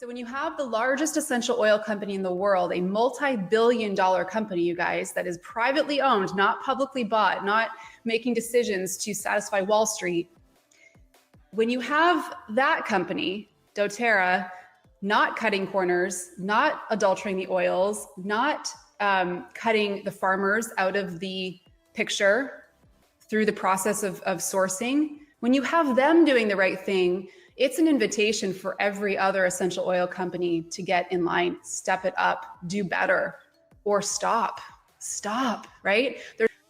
So when you have the largest essential oil company in the world, a multi-billion-dollar company, you guys, that is privately owned, not publicly bought, not making decisions to satisfy Wall Street. When you have that company, doTERRA, not cutting corners, not adulterating the oils, not cutting the farmers out of the picture through the process of sourcing, when you have them doing the right thing, it's an invitation for every other essential oil company to get in line, step it up, do better, or stop, right?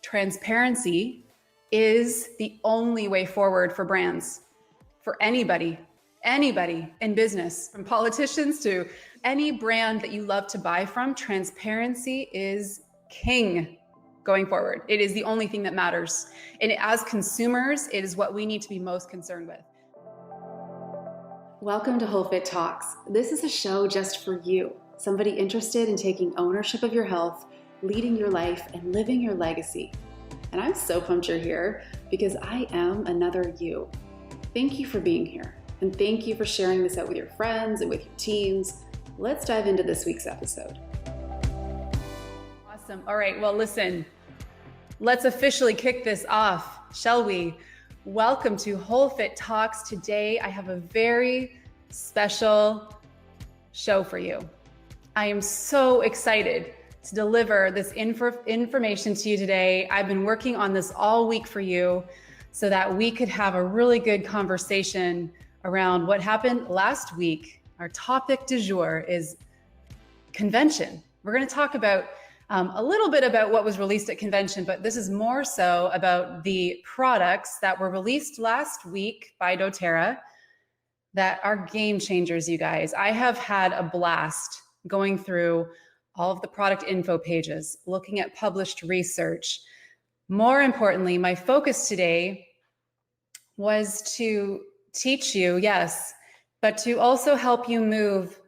Transparency is the only way forward for brands, for anybody in business, from politicians to any brand that you love to buy from. Transparency is king going forward. It is the only thing that matters. And as consumers, it is what we need to be most concerned with. Welcome to Whole Fit Talks. This is a show just for you, somebody interested in taking ownership of your health, leading your life, and living your legacy. And I'm so pumped you're here because I am another you. Thank you for being here, and thank you for sharing this out with your friends and with your teams. Let's dive into this week's episode. Awesome. All right, well, listen, let's officially kick this off, shall we? Welcome to Whole Fit Talks. Today, I have a very special show for you. I am so excited to deliver this information to you today. I've been working on this all week for you so that we could have a really good conversation around what happened last week. Our topic du jour is convention. We're going to talk about a little bit about what was released at convention, but this is more so about the products that were released last week by doTERRA that are game changers, you guys. I have had a blast going through all of the product info pages, looking at published research. More importantly, my focus today was to teach you, yes, but to also help you move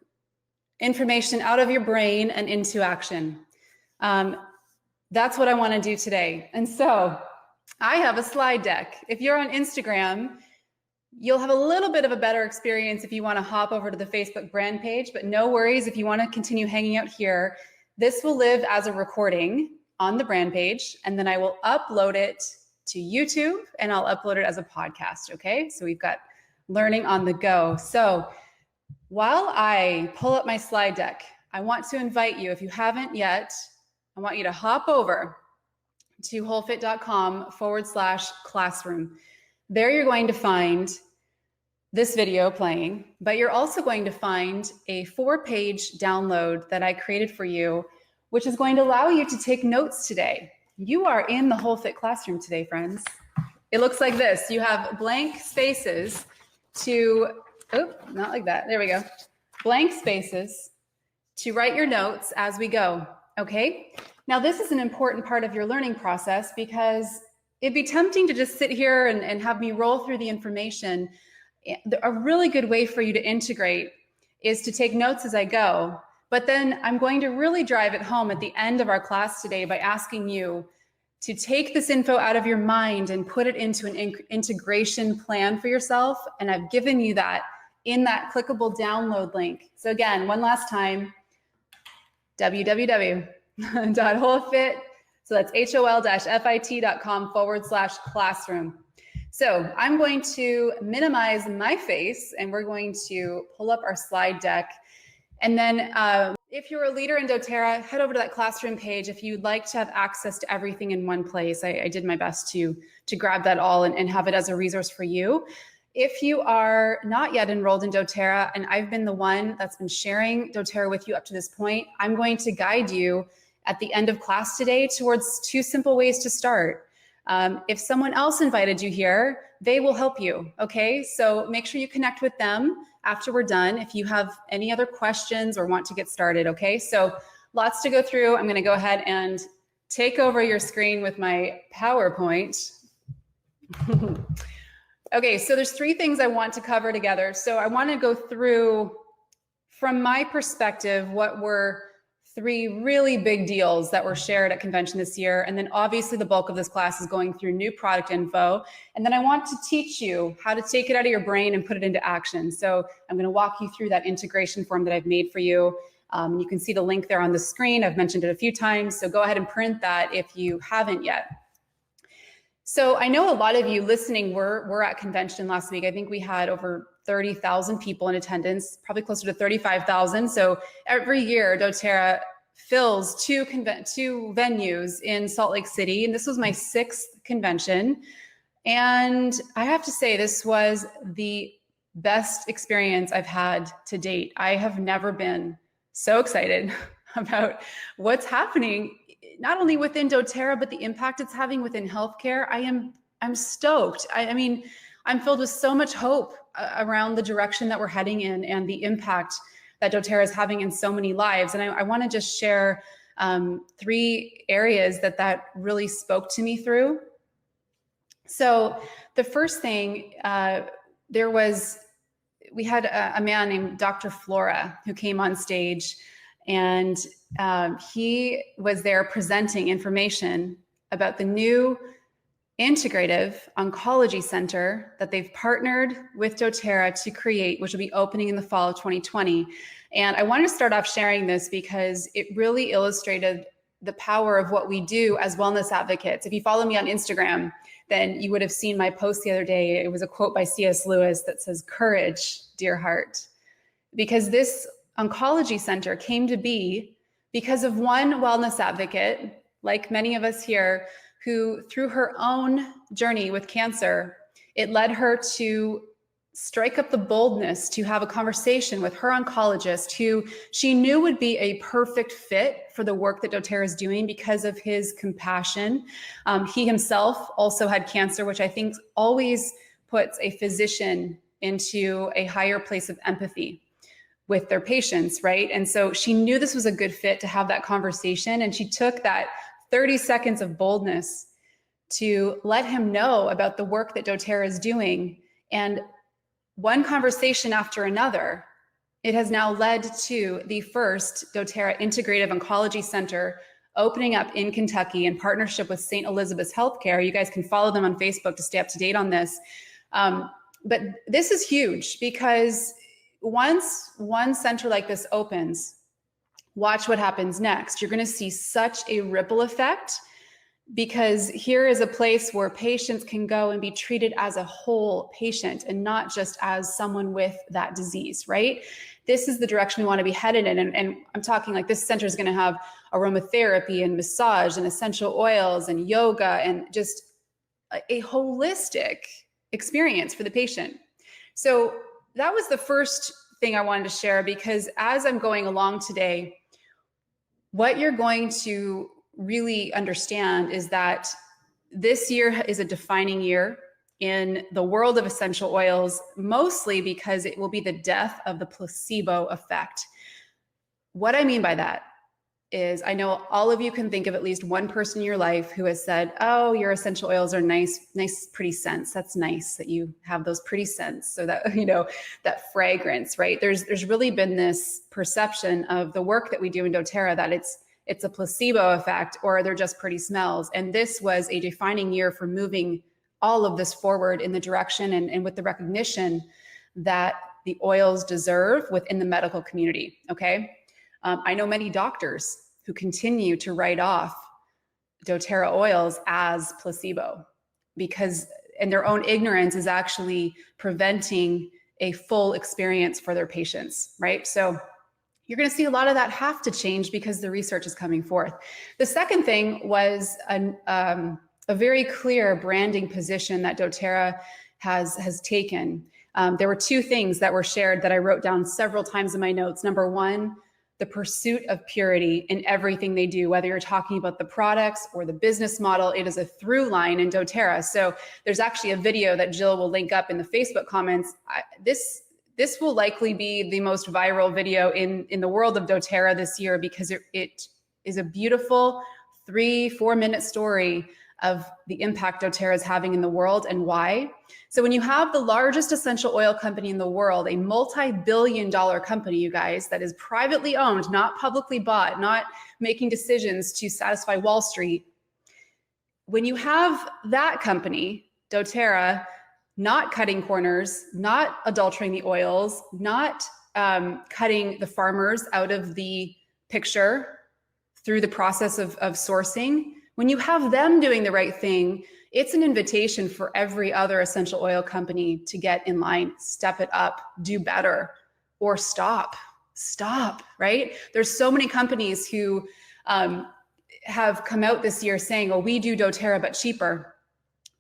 information out of your brain and into action. That's what I want to do today. And so I have a slide deck. If you're on Instagram, you'll have a little bit of a better experience if you want to hop over to the Facebook brand page, but no worries if you want to continue hanging out here. This will live as a recording on the brand page, and then I will upload it to YouTube and I'll upload it as a podcast, okay? So we've got learning on the go. So while I pull up my slide deck, I want to invite you, if you haven't yet, I want you to hop over to wholefit.com/classroom. There you're going to find this video playing, but you're also going to find a 4-page download that I created for you, which is going to allow you to take notes today. You are in the Whole Fit classroom today, friends. It looks like this. You have blank spaces to, not like that. There we go. Blank spaces to write your notes as we go. Okay, now this is an important part of your learning process because it'd be tempting to just sit here and have me roll through the information. A really good way for you to integrate is to take notes as I go, but then I'm going to really drive it home at the end of our class today by asking you to take this info out of your mind and put it into an integration plan for yourself. And I've given you that in that clickable download link. So again, one last time, www.wholefit, so that's hol-fit.com/classroom. So I'm going to minimize my face and we're going to pull up our slide deck. And then if you're a leader in doTERRA, head over to that classroom page. If you'd like to have access to everything in one place, I did my best to grab that all and have it as a resource for you. If you are not yet enrolled in doTERRA, and I've been the one that's been sharing doTERRA with you up to this point, I'm going to guide you at the end of class today towards 2 simple ways to start. If someone else invited you here, they will help you, okay? So make sure you connect with them after we're done if you have any other questions or want to get started, okay? So lots to go through. I'm gonna go ahead and take over your screen with my PowerPoint. Okay, so there's 3 things I want to cover together. So I want to go through, from my perspective, what were three really big deals that were shared at convention this year. And then obviously the bulk of this class is going through new product info. And then I want to teach you how to take it out of your brain and put it into action. So I'm going to walk you through that integration form that I've made for you. You can see the link there on the screen. I've mentioned it a few times, so go ahead and print that if you haven't yet. So I know a lot of you listening were at convention last week. I think we had over 30,000 people in attendance, probably closer to 35,000. So every year doTERRA fills two venues in Salt Lake City, and this was my 6th convention. And I have to say, this was the best experience I've had to date. I have never been so excited about what's happening, not only within doTERRA, but the impact it's having within healthcare. I'm stoked. I mean, I'm filled with so much hope around the direction that we're heading in and the impact that doTERRA is having in so many lives. And I want to just share 3 areas that really spoke to me through. So the first thing, we had a man named Dr. Flora who came on stage, and he was there presenting information about the new Integrative Oncology Center that they've partnered with doTERRA to create, which will be opening in the fall of 2020. And I wanted to start off sharing this because it really illustrated the power of what we do as wellness advocates. If you follow me on Instagram, then you would have seen my post the other day. It was a quote by C.S. Lewis that says, "Courage, dear heart." Because this oncology center came to be because of one wellness advocate, like many of us here, who through her own journey with cancer, it led her to strike up the boldness to have a conversation with her oncologist, who she knew would be a perfect fit for the work that doTERRA is doing because of his compassion. He himself also had cancer, which I think always puts a physician into a higher place of empathy with their patients, right? And so she knew this was a good fit to have that conversation. And she took that 30 seconds of boldness to let him know about the work that doTERRA is doing. And one conversation after another, it has now led to the first doTERRA Integrative Oncology Center opening up in Kentucky in partnership with St. Elizabeth's Healthcare. You guys can follow them on Facebook to stay up to date on this. But this is huge because once one center like this opens, watch what happens next. You're going to see such a ripple effect, because here is a place where patients can go and be treated as a whole patient and not just as someone with that disease, right? This is the direction we want to be headed in. And I'm talking like this center is going to have aromatherapy and massage and essential oils and yoga and just a holistic experience for the patient. So that was the first thing I wanted to share, because as I'm going along today, what you're going to really understand is that this year is a defining year in the world of essential oils, mostly because it will be the death of the placebo effect. What I mean by that is, I know all of you can think of at least one person in your life who has said, "Oh, your essential oils are nice, pretty scents. That's nice that you have those pretty scents." So that, that fragrance, right? There's really been this perception of the work that we do in doTERRA that it's a placebo effect, or they're just pretty smells. And this was a defining year for moving all of this forward in the direction and with the recognition that the oils deserve within the medical community, okay? I know many doctors who continue to write off doTERRA oils as placebo, because in their own ignorance is actually preventing a full experience for their patients, right? So you're going to see a lot of that have to change because the research is coming forth. The second thing was a very clear branding position that doTERRA has taken. There were 2 things that were shared that I wrote down several times in my notes. Number 1, the pursuit of purity in everything they do, whether you're talking about the products or the business model. It is a through line in doTERRA. So there's actually a video that Jill will link up in the Facebook comments. This will likely be the most viral video in the world of doTERRA this year, because it is a beautiful 3-4 minute story of the impact doTERRA is having in the world and why. So when you have the largest essential oil company in the world, a multi-billion-dollar company, you guys, that is privately owned, not publicly bought, not making decisions to satisfy Wall Street. When you have that company, doTERRA, not cutting corners, not adulterating the oils, not cutting the farmers out of the picture through the process of sourcing, when you have them doing the right thing, it's an invitation for every other essential oil company to get in line, step it up, do better, or stop, right? There's so many companies who have come out this year saying, oh, we do doTERRA, but cheaper.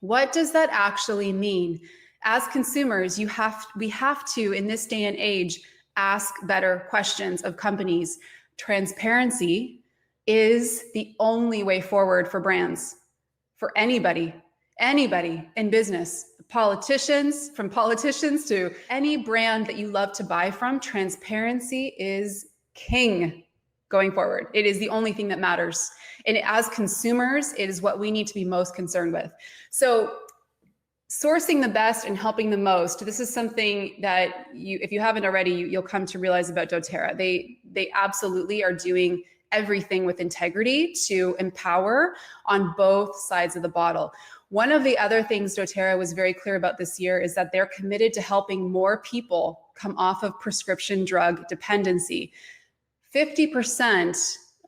What does that actually mean? As consumers, we have to, in this day and age, ask better questions of companies. Transparency is the only way forward for brands, for anybody in business, from politicians to any brand that you love to buy from. Transparency is king going forward. It is the only thing that matters. And as consumers, it is what we need to be most concerned with. So sourcing the best and helping the most. This is something that if you haven't already, you'll come to realize about doTERRA. They absolutely are doing everything with integrity to empower on both sides of the bottle. One of the other things doTERRA was very clear about this year is that they're committed to helping more people come off of prescription drug dependency. 50%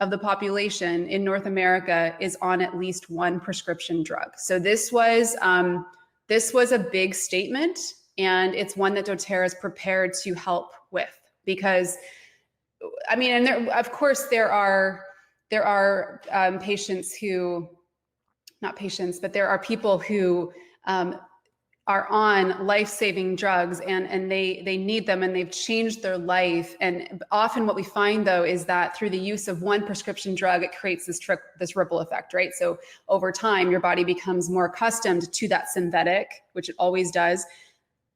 of the population in North America is on at least one prescription drug. So this was a big statement, and it's one that doTERRA is prepared to help with, because I mean, and there are patients who, not patients, but there are people who are on life-saving drugs and they need them and they've changed their life. And often what we find though is that through the use of one prescription drug, it creates this ripple effect, right? So over time, your body becomes more accustomed to that synthetic, which it always does.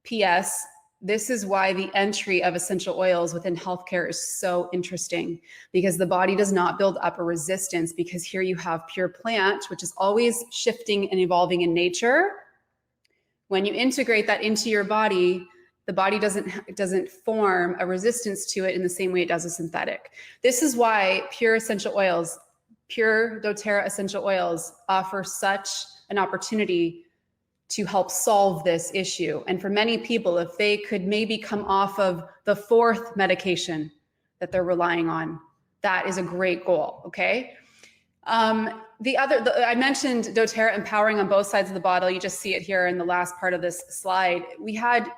P.S. This is why the entry of essential oils within healthcare is so interesting, because the body does not build up a resistance, because here you have pure plant, which is always shifting and evolving in nature. When you integrate that into your body, the body doesn't form a resistance to it in the same way it does a synthetic. This is why pure essential oils, pure doTERRA essential oils offer such an opportunity to help solve this issue. And for many people, if they could maybe come off of the fourth medication that they're relying on, that is a great goal, okay? I mentioned doTERRA empowering on both sides of the bottle. You just see it here in the last part of this slide. We had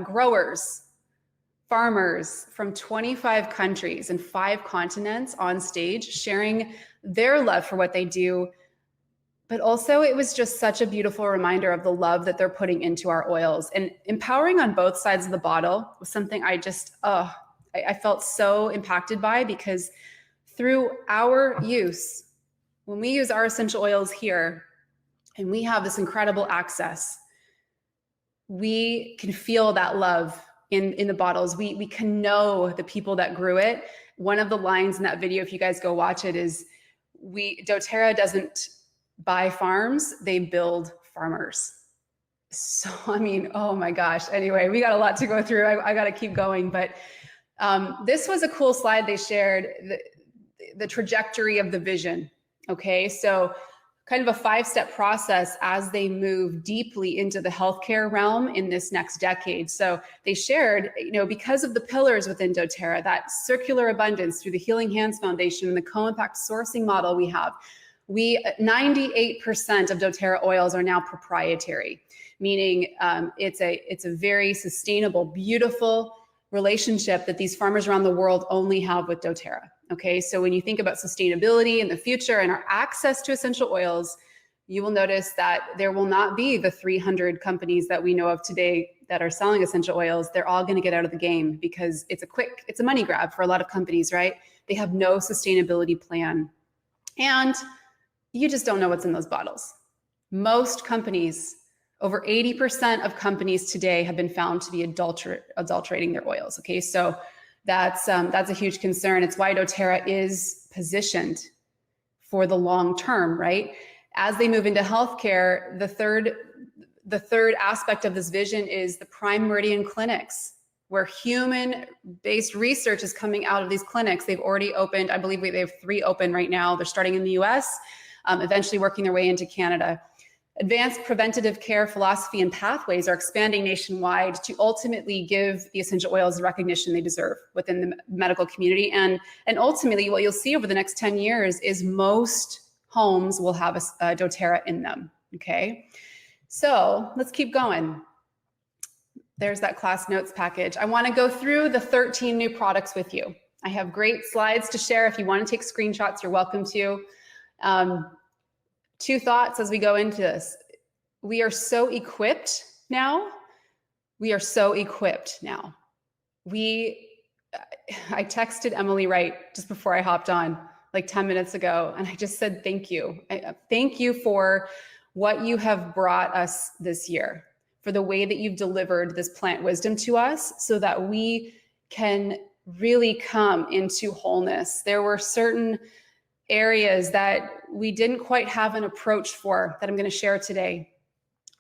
growers, farmers from 25 countries and 5 continents on stage sharing their love for what they do. But also it was just such a beautiful reminder of the love that they're putting into our oils. And empowering on both sides of the bottle was something I felt so impacted by, because through our use, when we use our essential oils here and we have this incredible access, we can feel that love in the bottles. We can know the people that grew it. One of the lines in that video, if you guys go watch it, is doTERRA doesn't buy farms, they build farmers. So, I mean, oh my gosh. Anyway, we got a lot to go through. I got to keep going, but this was a cool slide they shared, the trajectory of the vision. Okay, so kind of a 5-step process as they move deeply into the healthcare realm in this next decade. So they shared, because of the pillars within doTERRA, that circular abundance through the Healing Hands Foundation and the co-impact sourcing model we have, 98% of doTERRA oils are now proprietary, meaning it's a very sustainable, beautiful relationship that these farmers around the world only have with doTERRA. Okay, so when you think about sustainability in the future and our access to essential oils, you will notice that there will not be the 300 companies that we know of today that are selling essential oils. They're all going to get out of the game because it's a money grab for a lot of companies, right? They have no sustainability plan. And you just don't know what's in those bottles. Most companies, over 80% of companies today have been found to be adulterating their oils. Okay, so that's a huge concern. It's why doTERRA is positioned for the long term, right? As they move into healthcare, the third aspect of this vision is the prime meridian clinics, where human-based research is coming out of these clinics. They've already opened, I believe they have 3 open right now. They're starting in the US, eventually working their way into Canada. Advanced preventative care philosophy and pathways are expanding nationwide to ultimately give the essential oils the recognition they deserve within the medical community. And ultimately, what you'll see over the next 10 years is most homes will have a doTERRA in them, okay? So let's keep going. There's that class notes package. I want to go through the 13 new products with you. I have great slides to share. If you want to take screenshots, you're welcome to. 2 thoughts as we go into this. We are so equipped now. I texted Emily Wright just before I hopped on, like 10 minutes ago, and I just said, thank you. Thank you for what you have brought us this year, for the way that you've delivered this plant wisdom to us so that we can really come into wholeness. There were certain areas that we didn't quite have an approach for that I'm going to share today.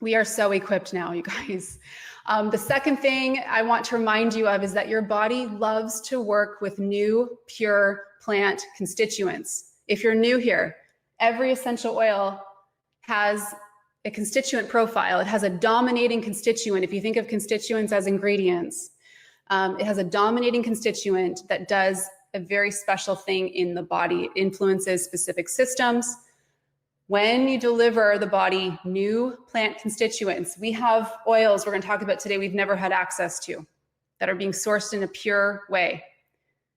We are so equipped now, you guys. The second thing I want to remind you of is that your body loves to work with new, pure plant constituents. If you're new here, every essential oil has a constituent profile. It has a dominating constituent. If you think of constituents as ingredients, it has a dominating constituent that does a very special thing in the body. It influences specific systems. When you deliver the body new plant constituents, we have oils we're going to talk about today we've never had access to that are being sourced in a pure way.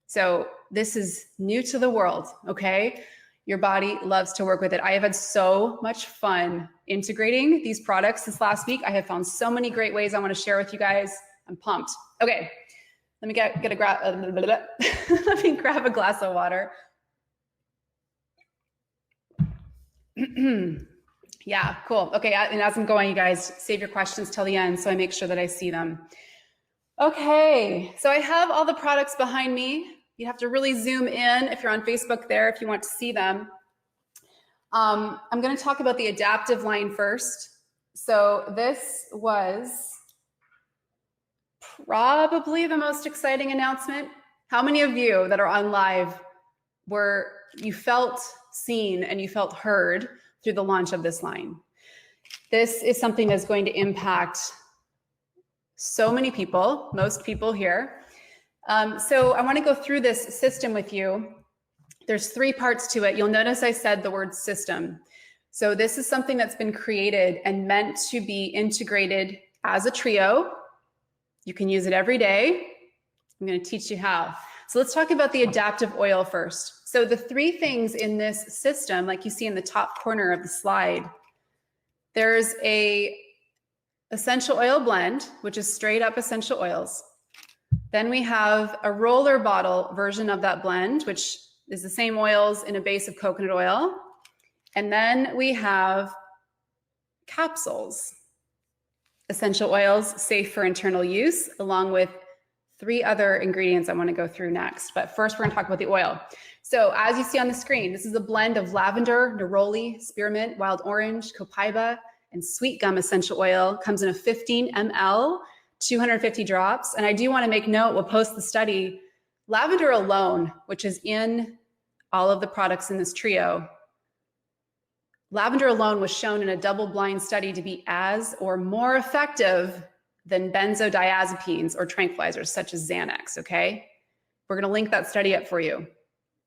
So this is new to the world, okay? Your body loves to work with it. I have had so much fun integrating these products this last week. I have found so many great ways I want to share with you guys. I'm pumped. Okay, let me let me grab a glass of water. Yeah, cool. Okay, and as I'm going, you guys save your questions till the end so I make sure that I see them. Okay, so I have all the products behind me. You have to really zoom in if you're on Facebook there, if you want to see them. I'm going to talk about the adaptive line first. So this was probably the most exciting announcement. How many of you that are on live you felt seen and you felt heard through the launch of this line? This is something that's going to impact so many people, most people here. So I want to go through this system with you. There's 3 parts to it. You'll notice I said the word system. So this is something that's been created and meant to be integrated as a trio. You can use it every day. I'm going to teach you how. So let's talk about the adaptive oil first. So the 3 things in this system, like you see in the top corner of the slide, there's a essential oil blend, which is straight up essential oils. Then we have a roller bottle version of that blend, which is the same oils in a base of coconut oil. And then we have capsules, essential oils safe for internal use, along with 3 other ingredients I want to go through next. But first, we're going to talk about the oil. So as you see on the screen, this is a blend of lavender, neroli, spearmint, wild orange, copaiba, and sweet gum essential oil. Comes in a 15 ml, 250 drops. And I do want to make note, we'll post the study. Lavender alone, which is in all of the products in this trio, lavender alone was shown in a double-blind study to be as or more effective than benzodiazepines or tranquilizers such as Xanax, okay? We're gonna link that study up for you.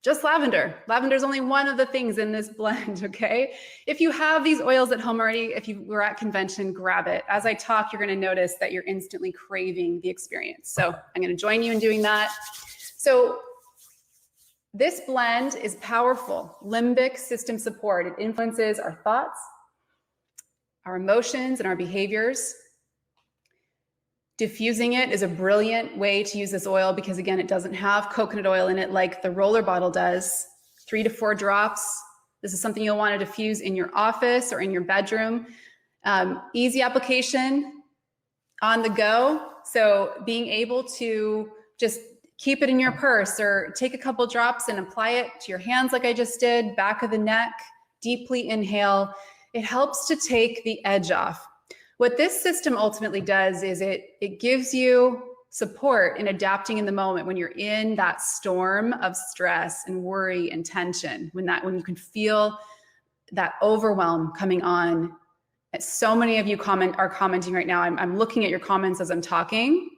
Just lavender. Lavender is only one of the things in this blend, okay? If you have these oils at home already, if you were at convention, grab it. As I talk, you're gonna notice that you're instantly craving the experience. So I'm gonna join you in doing that. So this blend is powerful. Limbic system support. It influences our thoughts, our emotions, and our behaviors. Diffusing it is a brilliant way to use this oil because, again, it doesn't have coconut oil in it like the roller bottle does. 3 to 4 drops. This is something you'll want to diffuse in your office or in your bedroom. Easy application on the go. So being able to just keep it in your purse or take a couple drops and apply it to your hands like I just did, back of the neck, deeply inhale. It helps to take the edge off. What this system ultimately does is it gives you support in adapting in the moment when you're in that storm of stress and worry and tension, when you can feel that overwhelm coming on. So many of you are commenting right now. I'm looking at your comments as I'm talking.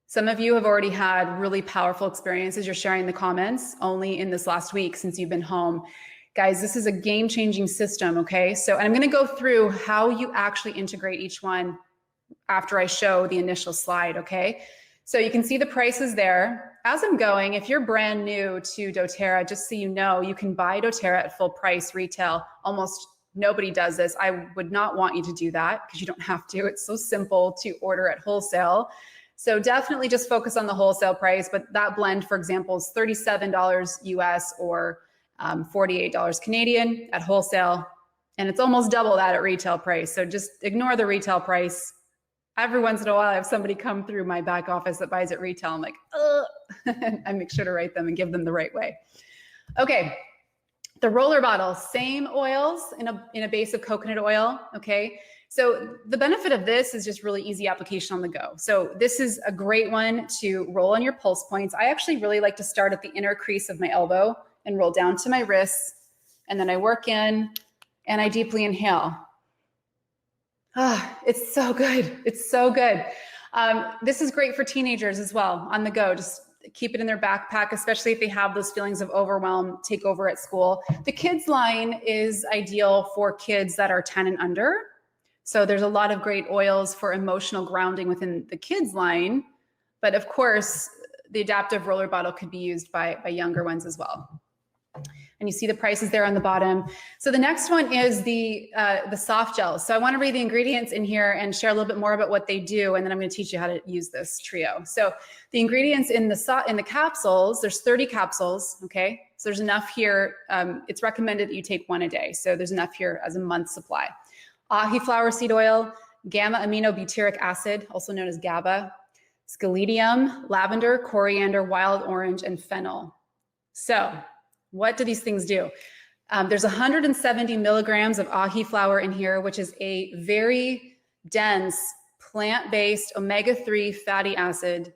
Some of you have already had really powerful experiences. You're sharing the comments only in this last week since you've been home. Guys, this is a game-changing system, okay? So, and I'm gonna go through how you actually integrate each one after I show the initial slide, okay? So you can see the prices there. As I'm going, if you're brand new to doTERRA, just so you know, you can buy doTERRA at full price retail. Almost nobody does this. I would not want you to do that because you don't have to. It's so simple to order at wholesale. So definitely just focus on the wholesale price, but that blend, for example, is $37 US or $48 Canadian at wholesale, and it's almost double that at retail price. So just ignore the retail price. Every once in a while, I have somebody come through my back office that buys at retail. I'm like, ugh. I make sure to write them and give them the right way. Okay, the roller bottle, same oils in a base of coconut oil, okay? So the benefit of this is just really easy application on the go. So this is a great one to roll on your pulse points. I actually really like to start at the inner crease of my elbow and roll down to my wrists. And then I work in and I deeply inhale. Ah, it's so good. It's so good. This is great for teenagers as well on the go. Just keep it in their backpack, especially if they have those feelings of overwhelm take over at school. The kids line is ideal for kids that are 10 and under. So there's a lot of great oils for emotional grounding within the kids line. But of course, the adaptive roller bottle could be used by younger ones as well. And you see the prices there on the bottom. So the next one is the soft gels. So I want to read the ingredients in here and share a little bit more about what they do, and then I'm going to teach you how to use this trio. So the ingredients in the capsules, there's 30 capsules, okay? So there's enough here. It's recommended that you take one a day. So there's enough here as a month's supply. Ahi flower seed oil, gamma aminobutyric acid, also known as GABA, scaledium, lavender, coriander, wild orange, and fennel. So what do these things do? There's 170 milligrams of ahi flower in here, which is a very dense plant-based omega-3 fatty acid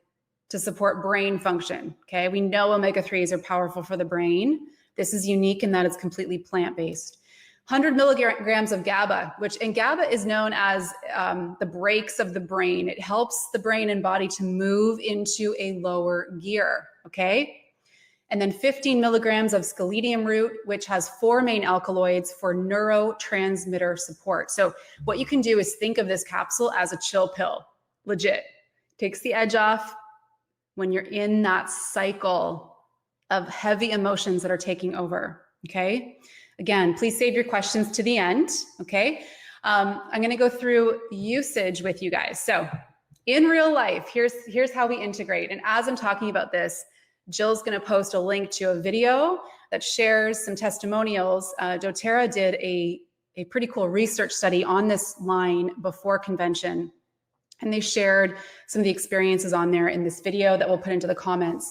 to support brain function, okay? We know omega-3s are powerful for the brain. This is unique in that it's completely plant-based. 100 milligrams of GABA, and GABA is known as the brakes of the brain. It helps the brain and body to move into a lower gear, okay? And then 15 milligrams of scaledium root, which has 4 main alkaloids for neurotransmitter support. So what you can do is think of this capsule as a chill pill, legit. Takes the edge off when you're in that cycle of heavy emotions that are taking over, okay? Again, please save your questions to the end, okay? I'm gonna go through usage with you guys. So in real life, here's how we integrate. And as I'm talking about this, Jill's gonna post a link to a video that shares some testimonials. doTERRA did a pretty cool research study on this line before convention. And they shared some of the experiences on there in this video that we'll put into the comments.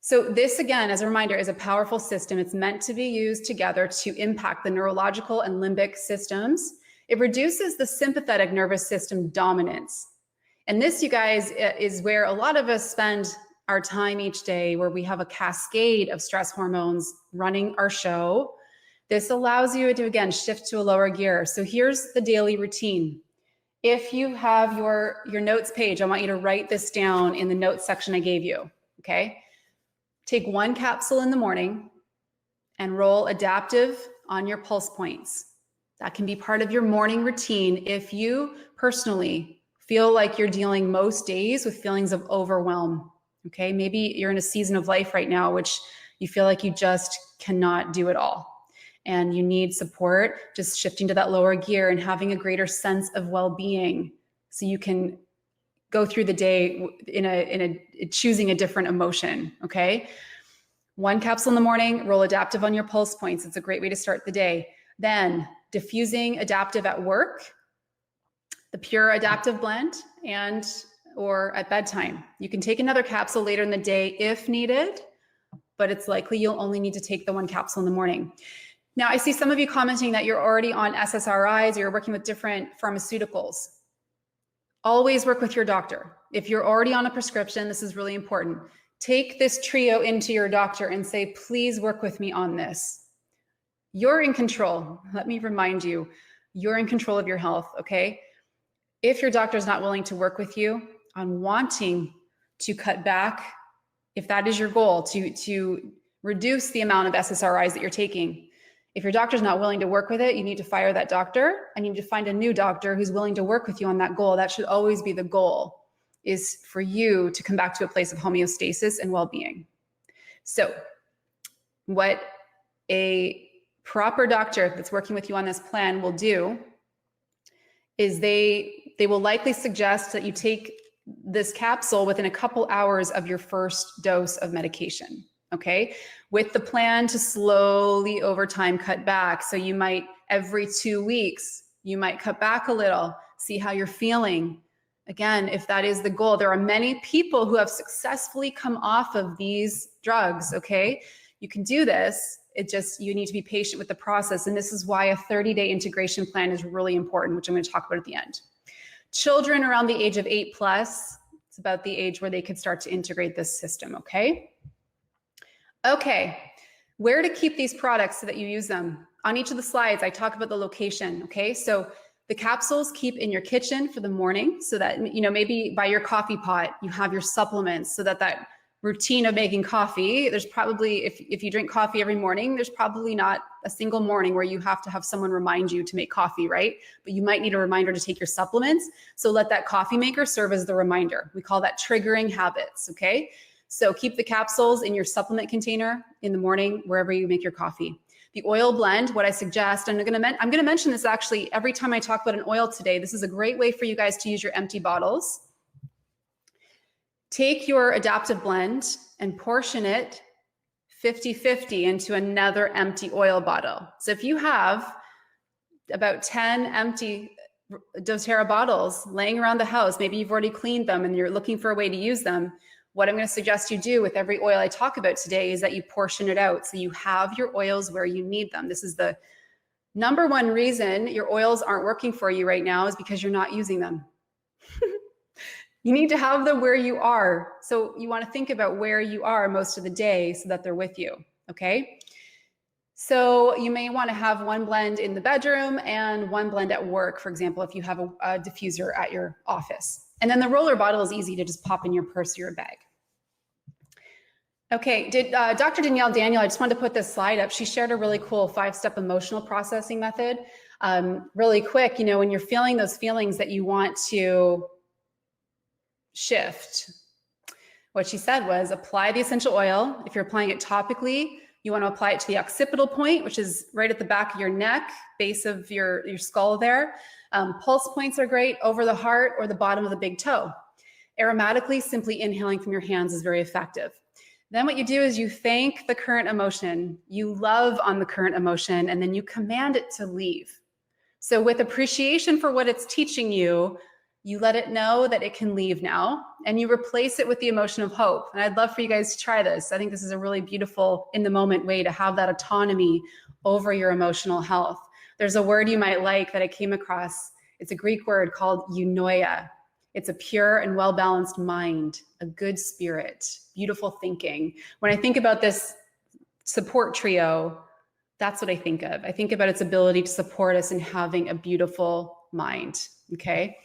So this, again, as a reminder, is a powerful system. It's meant to be used together to impact the neurological and limbic systems. It reduces the sympathetic nervous system dominance. And this, you guys, is where a lot of us spend our time each day, where we have a cascade of stress hormones running our show. This allows you to, again, shift to a lower gear. So here's the daily routine. If you have your notes page, I want you to write this down in the notes section I gave you, okay? Take 1 capsule in the morning and roll adaptive on your pulse points. That can be part of your morning routine if you personally feel like you're dealing most days with feelings of overwhelm, okay? Maybe you're in a season of life right now which you feel like you just cannot do it all and you need support, just shifting to that lower gear and having a greater sense of well-being so you can go through the day in choosing a different emotion, okay? 1 capsule in the morning, roll adaptive on your pulse points. It's a great way to start the day. Then diffusing adaptive at work, the pure adaptive blend, or at bedtime. You can take another capsule later in the day if needed, but it's likely you'll only need to take the 1 capsule in the morning. Now, I see some of you commenting that you're already on SSRIs or you're working with different pharmaceuticals. Always work with your doctor. If you're already on a prescription, this is really important. Take this trio into your doctor and say, please work with me on this. You're in control. Let me remind you, you're in control of your health, okay? If your doctor is not willing to work with you on wanting to cut back, if that is your goal, to reduce the amount of SSRIs that you're taking, if your doctor's not willing to work with it, you need to fire that doctor and you need to find a new doctor who's willing to work with you on that goal. That should always be the goal, is for you to come back to a place of homeostasis and well-being. So what a proper doctor that's working with you on this plan will do is they will likely suggest that you take this capsule within a couple hours of your first dose of medication. Okay, with the plan to slowly over time cut back. So you might, every 2 weeks, you might cut back a little, see how you're feeling. Again, if that is the goal, there are many people who have successfully come off of these drugs, okay? You can do this, you need to be patient with the process. And this is why a 30-day integration plan is really important, which I'm gonna talk about at the end. Children around the age of 8+, it's about the age where they could start to integrate this system, okay? Okay, where to keep these products so that you use them. On each of the slides, I talk about the location, okay? So the capsules keep in your kitchen for the morning so that, maybe by your coffee pot, you have your supplements so that routine of making coffee, there's probably, if you drink coffee every morning, there's probably not a single morning where you have to have someone remind you to make coffee, right? But you might need a reminder to take your supplements. So let that coffee maker serve as the reminder. We call that triggering habits, okay? So keep the capsules in your supplement container in the morning, wherever you make your coffee. The oil blend, what I suggest, and I'm gonna mention this actually every time I talk about an oil today. This is a great way for you guys to use your empty bottles. Take your adaptive blend and portion it 50-50 into another empty oil bottle. So if you have about 10 empty doTERRA bottles laying around the house, maybe you've already cleaned them and you're looking for a way to use them, what I'm going to suggest you do with every oil I talk about today is that you portion it out so you have your oils where you need them. This is the number one reason your oils aren't working for you right now, is because you're not using them. You need to have them where you are. So you want to think about where you are most of the day so that they're with you, okay? So you may want to have one blend in the bedroom and one blend at work, for example, if you have a diffuser at your office. And then the roller bottle is easy to just pop in your purse or your bag. Okay, Dr. Danielle Daniel, I just wanted to put this slide up. She shared a really cool 5-step emotional processing method. Really quick, when you're feeling those feelings that you want to shift, what she said was apply the essential oil. If you're applying it topically, you want to apply it to the occipital point, which is right at the back of your neck, base of your skull there. Pulse points are great, over the heart or the bottom of the big toe. Aromatically, simply inhaling from your hands is very effective. Then what you do is you thank the current emotion, you love on the current emotion, and then you command it to leave. So with appreciation for what it's teaching you, you let it know that it can leave now, and you replace it with the emotion of hope. And I'd love for you guys to try this. I think this is a really beautiful, in the moment way to have that autonomy over your emotional health. There's a word you might like that I came across. It's a Greek word called eunoia. It's a pure and well-balanced mind, a good spirit, beautiful thinking. When I think about this support trio, that's what I think of. I think about its ability to support us in having a beautiful mind, okay?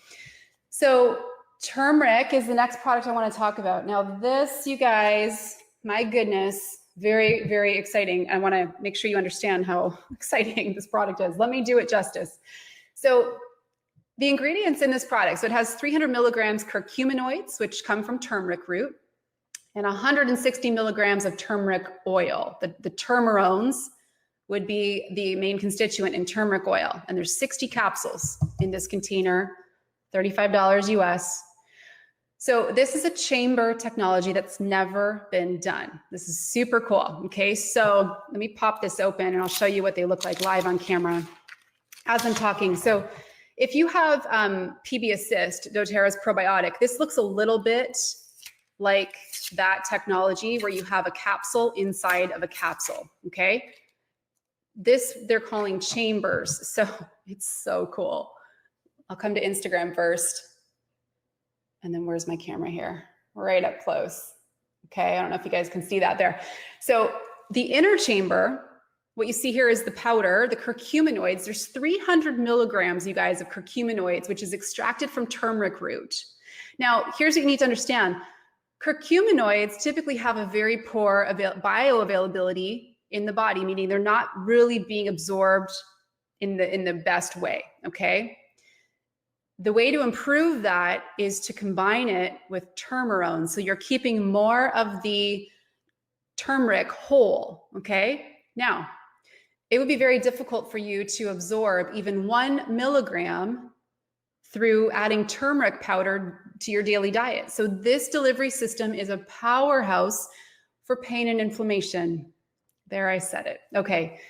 So turmeric is the next product I want to talk about. Now this, you guys, my goodness, very, very exciting. I want to make sure you understand how exciting this product is. Let me do it justice. So the ingredients in this product, so it has 300 milligrams curcuminoids, which come from turmeric root, and 160 milligrams of turmeric oil. The turmerones would be the main constituent in turmeric oil. And there's 60 capsules in this container, $35 US. So this is a chamber technology that's never been done. This is super cool, okay? So let me pop this open and I'll show you what they look like live on camera as I'm talking. So if you have PB Assist, doTERRA's probiotic, this looks a little bit like that technology where you have a capsule inside of a capsule, okay? This they're calling chambers. So it's so cool. I'll come to Instagram first. And then where's my camera here? Right up close. Okay, I don't know if you guys can see that there. So the inner chamber, what you see here is the powder, the curcuminoids. There's 300 milligrams, you guys, of curcuminoids, which is extracted from turmeric root. Now, here's what you need to understand. Curcuminoids typically have a very poor bioavailability in the body, meaning they're not really being absorbed in the best way, okay? The way to improve that is to combine it with turmerone. So you're keeping more of the turmeric whole, okay? Now, it would be very difficult for you to absorb even 1 milligram through adding turmeric powder to your daily diet. So this delivery system is a powerhouse for pain and inflammation. There, I said it. Okay,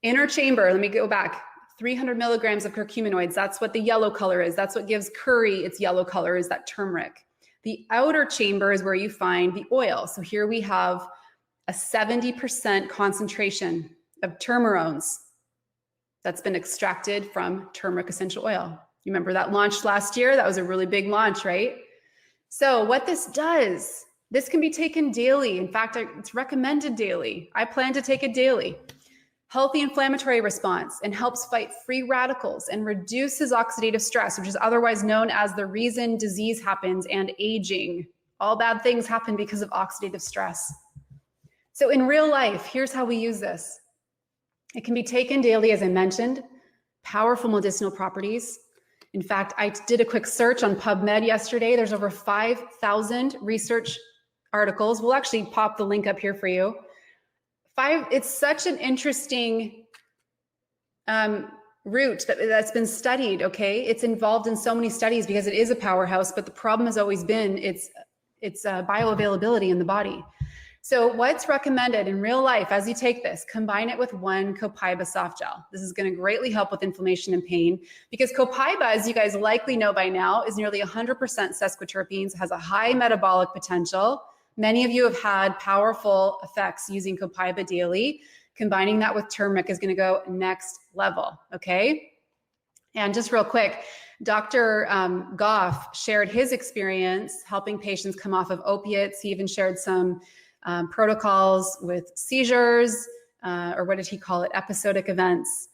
inner chamber, let me go back. 300 milligrams of curcuminoids, that's what the yellow color is. That's what gives curry its yellow color, is that turmeric. The outer chamber is where you find the oil. So here we have a 70% concentration of turmerones that's been extracted from turmeric essential oil. You remember that launched last year? That was a really big launch, right? So what this does, this can be taken daily. In fact, it's recommended daily. I plan to take it daily. Healthy inflammatory response, and helps fight free radicals and reduces oxidative stress, which is otherwise known as the reason disease happens and aging. All bad things happen because of oxidative stress. So in real life, here's how we use this. It can be taken daily, as I mentioned, powerful medicinal properties. In fact, I did a quick search on PubMed yesterday. There's over 5,000 research articles. We'll actually pop the link up here for you. It's such an interesting root that's been studied, okay? It's involved in so many studies because it is a powerhouse, but the problem has always been its bioavailability in the body. So what's recommended in real life as you take this, combine it with 1 copaiba soft gel. This is going to greatly help with inflammation and pain because copaiba, as you guys likely know by now, is nearly 100% sesquiterpenes, has a high metabolic potential. Many of you have had powerful effects using copaiba daily. Combining that with turmeric is going to go next level, okay? And just real quick, Dr. Goff shared his experience helping patients come off of opiates. He even shared some protocols with seizures, or what did he call it, episodic events,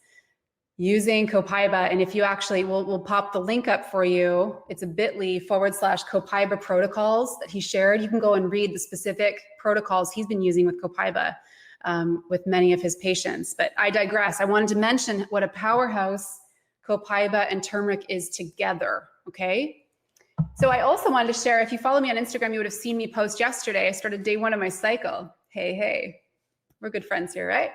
using copaiba. And if you actually, we'll pop the link up for you. It's a bit.ly/copaiba protocols that he shared. You can go and read the specific protocols he's been using with copaiba with many of his patients. But I digress. I wanted to mention what a powerhouse copaiba and turmeric is together, okay? So I also wanted to share, if you follow me on Instagram, you would have seen me post yesterday. I started day 1 of my cycle. Hey, we're good friends here, right?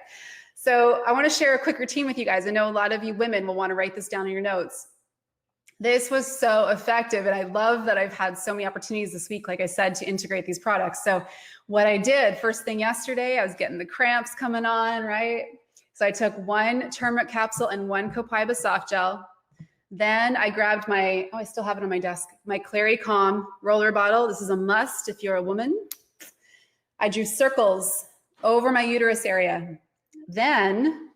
So I want to share a quick routine with you guys. I know a lot of you women will want to write this down in your notes. This was so effective, and I love that I've had so many opportunities this week, like I said, to integrate these products. So what I did first thing yesterday, I was getting the cramps coming on, right? So I took 1 turmeric capsule and 1 copaiba soft gel. Then I grabbed I still have it on my desk, my Clary Calm roller bottle. This is a must if you're a woman. I drew circles over my uterus area. Then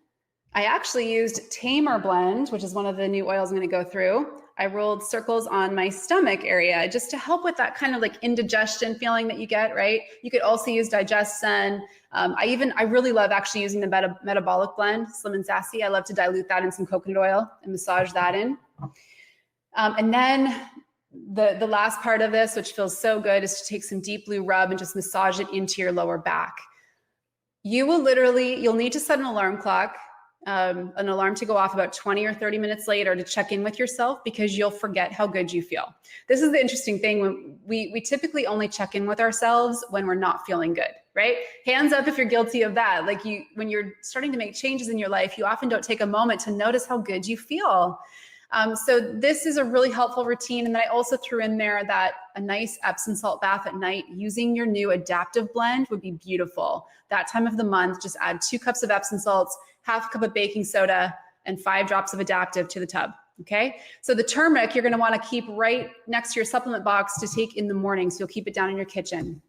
I actually used Tamer Blend, which is one of the new oils I'm going to go through. I rolled circles on my stomach area just to help with that kind of like indigestion feeling that you get, right? You could also use Digestive. I really love actually using the metabolic blend, Slim and Sassy. I love to dilute that in some coconut oil and massage that in. And then the last part of this, which feels so good, is to take some deep blue rub and just massage it into your lower back. You'll need to set an alarm clock, an alarm to go off about 20 or 30 minutes later to check in with yourself, because you'll forget how good you feel. This is the interesting thing. When we typically only check in with ourselves when we're not feeling good, right? Hands up if you're guilty of that. Like when you're starting to make changes in your life, you often don't take a moment to notice how good you feel. So this is a really helpful routine. And then I also threw in there that a nice Epsom salt bath at night using your new Adaptive blend would be beautiful. That time of the month, just add 2 cups of Epsom salts, half a cup of baking soda, and 5 drops of Adaptive to the tub. Okay. So the turmeric, you're going to want to keep right next to your supplement box to take in the morning. So you'll keep it down in your kitchen.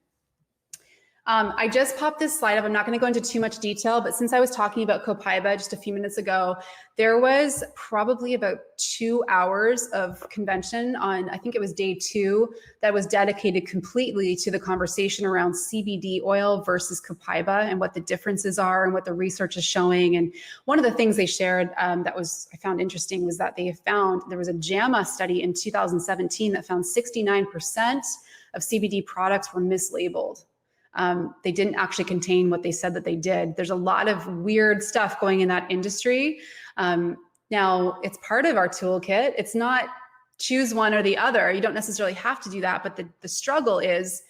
I just popped this slide up. I'm not going to go into too much detail, but since I was talking about copaiba just a few minutes ago, there was probably about 2 hours of convention on, I think it was day 2, that was dedicated completely to the conversation around CBD oil versus copaiba and what the differences are and what the research is showing. And one of the things they shared I found interesting was that they found there was a JAMA study in 2017 that found 69% of CBD products were mislabeled. They didn't actually contain what they said that they did. There's a lot of weird stuff going in that industry. Now, it's part of our toolkit. It's not choose one or the other. You don't necessarily have to do that, but the struggle is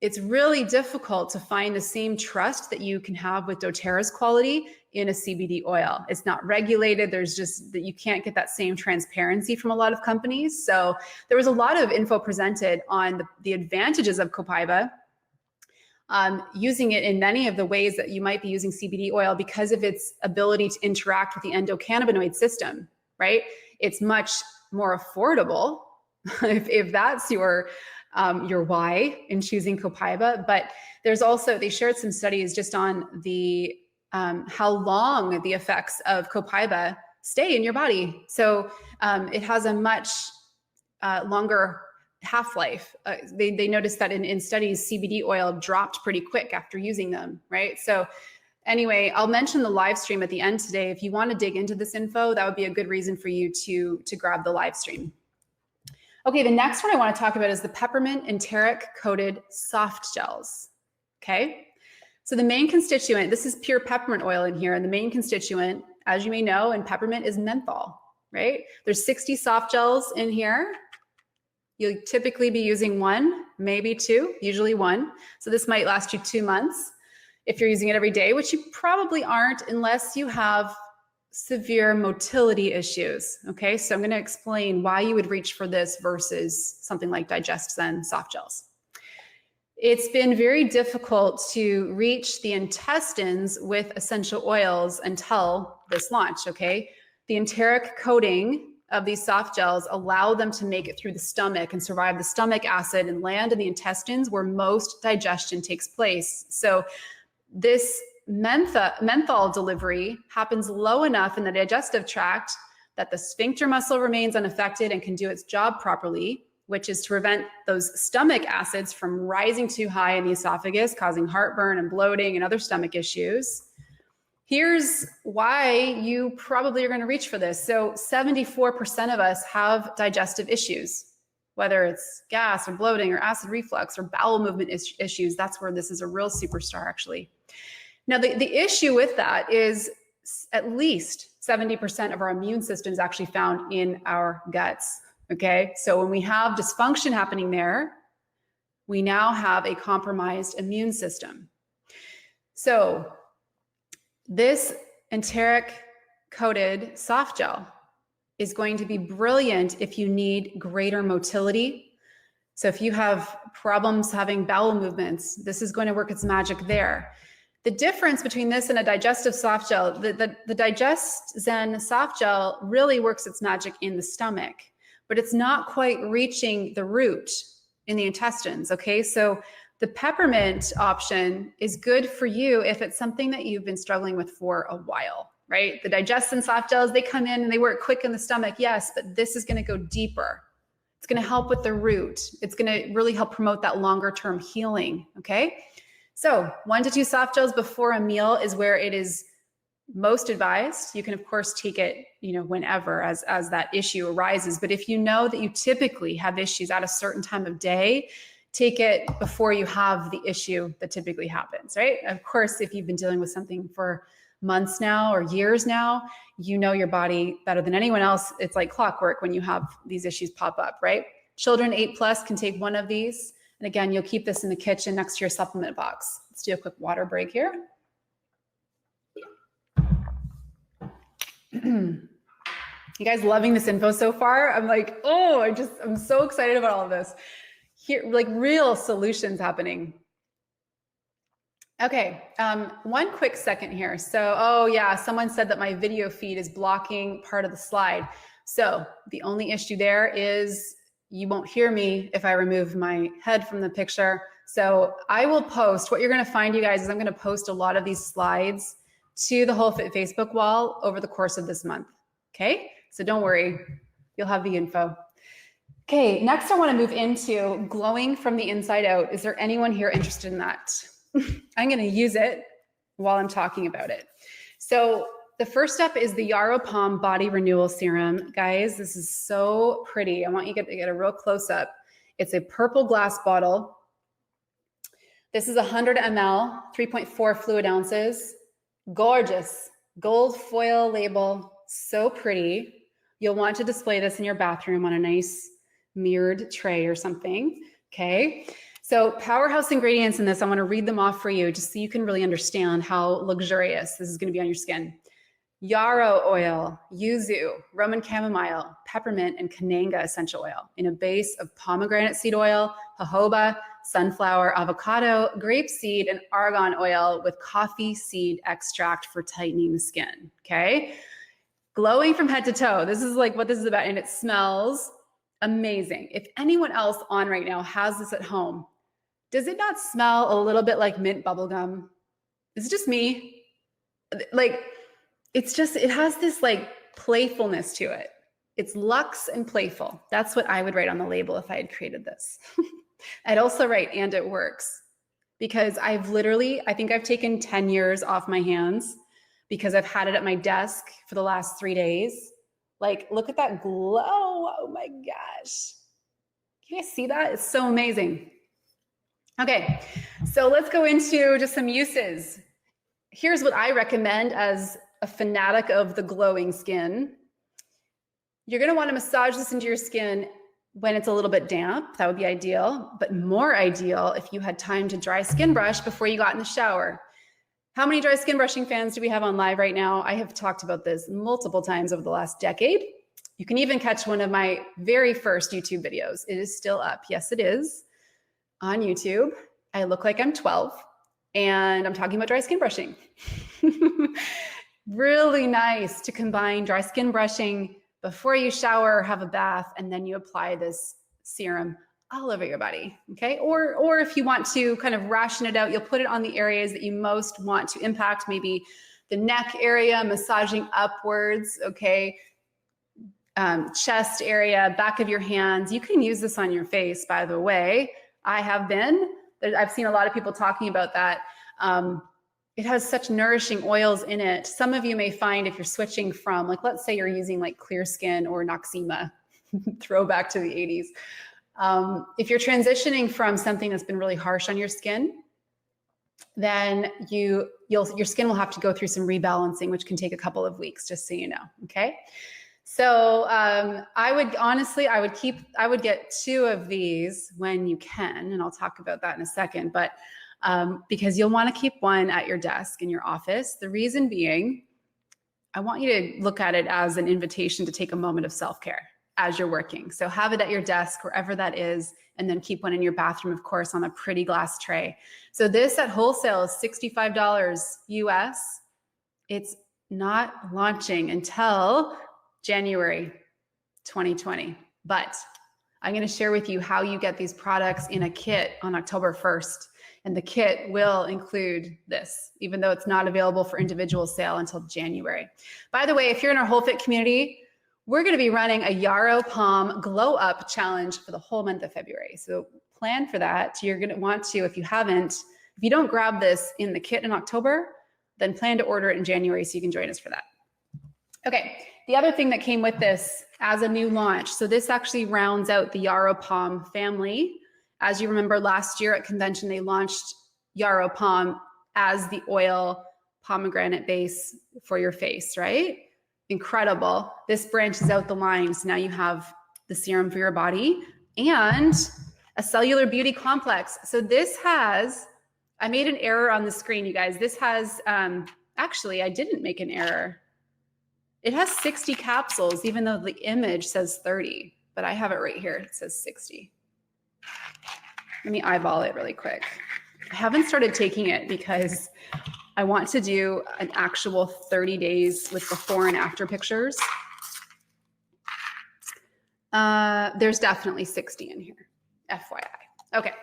it's really difficult to find the same trust that you can have with doTERRA's quality in a CBD oil. It's not regulated. There's just that you can't get that same transparency from a lot of companies. So there was a lot of info presented on the advantages of copaiba, using it in many of the ways that you might be using CBD oil because of its ability to interact with the endocannabinoid system, right? It's much more affordable if that's your why in choosing copaiba. But there's also, they shared some studies just on the how long the effects of copaiba stay in your body. So it has a much longer half-life. They noticed that in studies, CBD oil dropped pretty quick after using them, right? So anyway, I'll mention the live stream at the end today. If you want to dig into this info, that would be a good reason for you to grab the live stream. Okay, the next one I want to talk about is the peppermint enteric coated soft gels. Okay, so the main constituent, this is pure peppermint oil in here, and the main constituent, as you may know, in peppermint is menthol, right? There's 60 soft gels in here. You'll typically be using 1, maybe 2, usually 1. So this might last you 2 months if you're using it every day, which you probably aren't unless you have severe motility issues. Okay, so I'm going to explain why you would reach for this versus something like Digestive soft gels. It's been very difficult to reach the intestines with essential oils until this launch. Okay, the enteric coating of these soft gels allow them to make it through the stomach and survive the stomach acid and land in the intestines where most digestion takes place. So this menthol delivery happens low enough in the digestive tract that the sphincter muscle remains unaffected and can do its job properly, which is to prevent those stomach acids from rising too high in the esophagus, causing heartburn and bloating and other stomach issues. Here's why you probably are going to reach for this. So 74% of us have digestive issues, whether it's gas or bloating or acid reflux or bowel movement issues. That's where this is a real superstar, actually. Now, the issue with that is at least 70% of our immune system is actually found in our guts. Okay, so when we have dysfunction happening there, we now have a compromised immune system. So this enteric coated soft gel is going to be brilliant if you need greater motility. So if you have problems having bowel movements, this is going to work its magic there. The difference between this and a digestive soft gel, the Digestive soft gel really works its magic in the stomach, but it's not quite reaching the root in the intestines. Okay, so the peppermint option is good for you if it's something that you've been struggling with for a while, right? The Digestive soft gels, they come in and they work quick in the stomach, yes, but this is going to go deeper. It's going to help with the root. It's going to really help promote that longer term healing, okay? So 1 to 2 soft gels before a meal is where it is most advised. You can of course take it, whenever as that issue arises. But if you know that you typically have issues at a certain time of day, take it before you have the issue that typically happens, right? Of course, if you've been dealing with something for months now or years now, you know your body better than anyone else. It's like clockwork when you have these issues pop up, right? Children 8+ can take 1 of these. And again, you'll keep this in the kitchen next to your supplement box. Let's do a quick water break here. You guys loving this info so far? I'm like, I'm so excited about all of this. Here, like real solutions happening. Okay, 1 quick second here. So, someone said that my video feed is blocking part of the slide. So the only issue there is you won't hear me if I remove my head from the picture. So I will post, what you're going to find, you guys, is I'm going to post a lot of these slides to the Whole Fit Facebook wall over the course of this month. Okay. So don't worry. You'll have the info. Okay. Next, I want to move into glowing from the inside out. Is there anyone here interested in that? I'm going to use it while I'm talking about it. So the first step is the Yarrow Palm Body Renewal Serum. Guys, this is so pretty. I want you to get a real close up. It's a purple glass bottle. This is 100 ml, 3.4 fluid ounces. Gorgeous, gold foil label, so pretty. You'll want to display this in your bathroom on a nice mirrored tray or something, okay? So powerhouse ingredients in this, I wanna read them off for you just so you can really understand how luxurious this is gonna be on your skin. Yarrow oil, yuzu, Roman chamomile, peppermint, and cananga essential oil in a base of pomegranate seed oil, jojoba, sunflower, avocado, grapeseed, and argan oil with coffee seed extract for tightening the skin, okay? Glowing from head to toe. This is like what this is about, and it smells amazing. If anyone else on right now has this at home, does it not smell a little bit like mint bubblegum? Is it just me? Like, it's just, it has this like playfulness to it. It's luxe and playful. That's what I would write on the label if I had created this. I'd also write, and it works, because I've literally, I think I've taken 10 years off my hands because I've had it at my desk for the last 3 days. Like, look at that glow. Oh my gosh. Can you guys see that? It's so amazing. Okay, so let's go into just some uses. Here's what I recommend as a fanatic of the glowing skin. You're gonna wanna massage this into your skin when it's a little bit damp. That would be ideal, but more ideal if you had time to dry skin brush before you got in the shower. How many dry skin brushing fans do we have on live right now? I have talked about this multiple times over the last decade. You can even catch one of my very first YouTube videos. It is still up. Yes, it is on YouTube. I look like I'm 12 and I'm talking about dry skin brushing. Really nice to combine dry skin brushing before you shower or have a bath, and then you apply this serum all over your body, okay? Or if you want to kind of ration it out, you'll put it on the areas that you most want to impact, maybe the neck area, massaging upwards, okay? Chest area, back of your hands. You can use this on your face, by the way. I've seen a lot of people talking about that. It has such nourishing oils in it. Some of you may find if you're switching from, like, let's say you're using like Clear Skin or Noxzema, throwback to the 80s. If you're transitioning from something that's been really harsh on your skin, then your skin will have to go through some rebalancing, which can take a couple of weeks, just so you know, okay? So I would get 2 of these when you can, and I'll talk about that in a second, but because you'll want to keep one at your desk in your office. The reason being, I want you to look at it as an invitation to take a moment of self-care as you're working. So have it at your desk, wherever that is, and then keep one in your bathroom, of course, on a pretty glass tray. So this at wholesale is $65 US. It's not launching until January 2020, but I'm going to share with you how you get these products in a kit on October 1st. And the kit will include this, even though it's not available for individual sale until January. By the way, if you're in our Whole Fit community, we're going to be running a Yarrow Palm Glow Up Challenge for the whole month of February. So plan for that. You're going to want to, if you don't grab this in the kit in October, then plan to order it in January so you can join us for that. Okay, the other thing that came with this as a new launch, so this actually rounds out the Yarrow Palm family. As you remember, last year at convention, they launched Yarrow Palm as the oil pomegranate base for your face, right? Incredible. This branches out the line. So now you have the serum for your body and a cellular beauty complex. So this has, I made an error on the screen, you guys. This has, actually, I didn't make an error. It has 60 capsules, even though the image says 30, but I have it right here. It says 60. Let me eyeball it really quick. I haven't started taking it because I want to do an actual 30 days with before and after pictures. There's definitely 60 in here, FYI. Okay,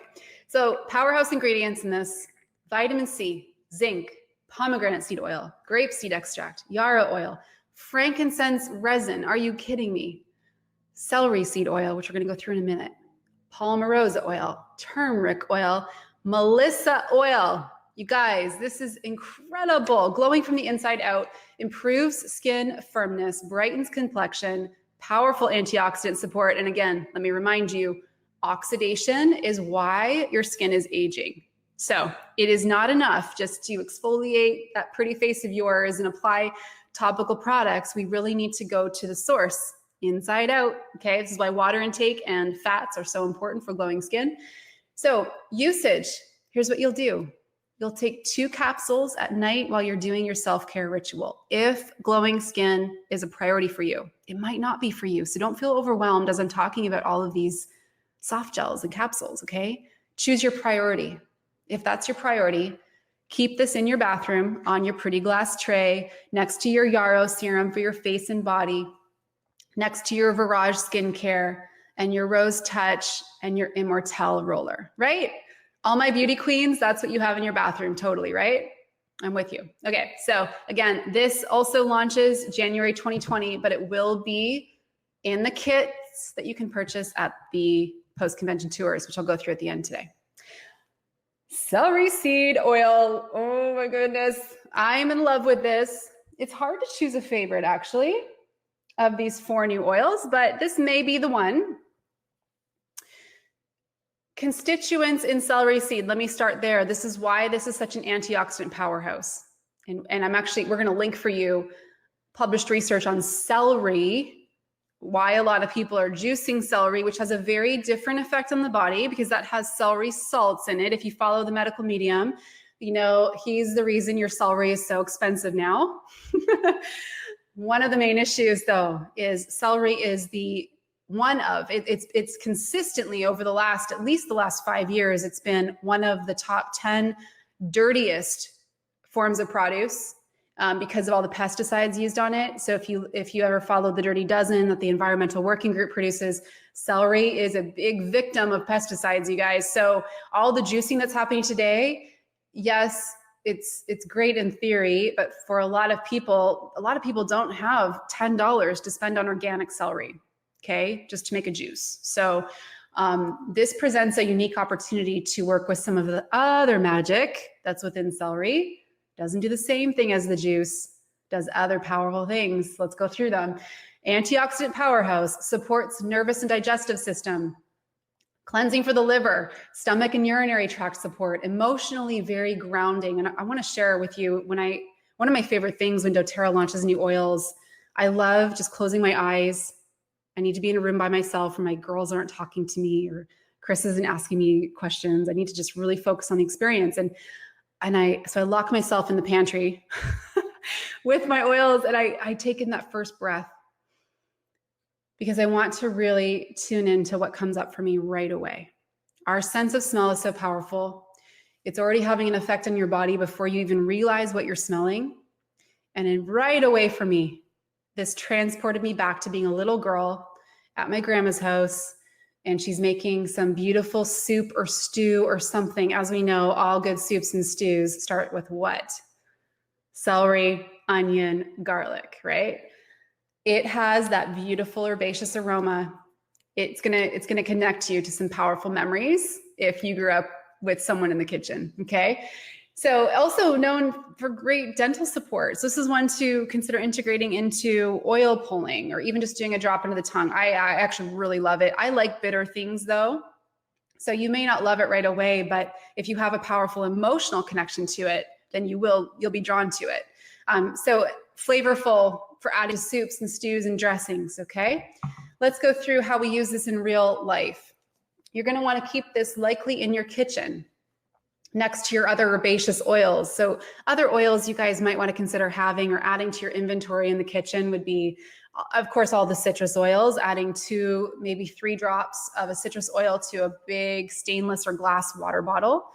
So powerhouse ingredients in this: vitamin C, zinc, pomegranate seed oil, grape seed extract, yarrow oil, frankincense resin. Are you kidding me? Celery seed oil, which we're going to go through in a minute, palmarosa oil, turmeric oil, melissa oil. You guys, this is incredible. Glowing from the inside out, improves skin firmness, brightens complexion, powerful antioxidant support. And again, let me remind you, oxidation is why your skin is aging. So it is not enough just to exfoliate that pretty face of yours and apply topical products. We really need to go to the source, inside out. Okay, this is why water intake and fats are so important for glowing skin. So usage, here's what you'll do. You'll take 2 capsules at night while you're doing your self-care ritual. If glowing skin is a priority for you, it might not be for you. So don't feel overwhelmed as I'm talking about all of these soft gels and capsules, okay? Choose your priority. If that's your priority, keep this in your bathroom on your pretty glass tray next to your Yarrow serum for your face and body, next to your Virage skincare and your Rose Touch and your Immortelle roller, right? All my beauty queens, that's what you have in your bathroom, totally, right? I'm with you. Okay, so again, this also launches January 2020, but it will be in the kits that you can purchase at the post-convention tours, which I'll go through at the end today. Celery seed oil, oh my goodness. I'm in love with this. It's hard to choose a favorite, actually, of these 4 new oils, but this may be the one. Constituents in celery seed. Let me start there. This is why this is such an antioxidant powerhouse. And we're going to link for you published research on celery, why a lot of people are juicing celery, which has a very different effect on the body because that has celery salts in it. If you follow the medical medium, you know, he's the reason your celery is so expensive now. One of the main issues though is celery is it's consistently over at least the last 5 years, it's been one of the top 10 dirtiest forms of produce because of all the pesticides used on it. So if you ever followed the Dirty Dozen that the Environmental Working Group produces, celery is a big victim of pesticides, you guys. So all the juicing that's happening today, yes, it's great in theory, but for a lot of people don't have $10 to spend on organic celery. Okay, just to make a juice. So this presents a unique opportunity to work with some of the other magic that's within celery. Doesn't do the same thing as the juice, does other powerful things. Let's go through them. Antioxidant powerhouse, supports nervous and digestive system, cleansing for the liver, stomach and urinary tract support, emotionally very grounding. And I want to share with you one of my favorite things when doTERRA launches new oils, I love just closing my eyes. I need to be in a room by myself where my girls aren't talking to me or Chris isn't asking me questions. I need to just really focus on the experience. So I lock myself in the pantry with my oils and I take in that first breath because I want to really tune into what comes up for me right away. Our sense of smell is so powerful. It's already having an effect on your body before you even realize what you're smelling. And then right away for me, this transported me back to being a little girl at my grandma's house, and she's making some beautiful soup or stew or something. As we know, all good soups and stews start with what? Celery, onion, garlic, right? It has that beautiful herbaceous aroma. It's gonna connect you to some powerful memories if you grew up with someone in the kitchen, okay? So also known for great dental support. So this is one to consider integrating into oil pulling or even just doing a drop into the tongue. I actually really love it. I like bitter things though. So you may not love it right away, but if you have a powerful emotional connection to it, then you'll be drawn to it. So flavorful for adding soups and stews and dressings, okay? Let's go through how we use this in real life. You're gonna wanna keep this likely in your kitchen next to your other herbaceous oils. So other oils you guys might want to consider having or adding to your inventory in the kitchen would be, of course, all the citrus oils, adding 2, maybe 3 drops of a citrus oil to a big stainless or glass water bottle.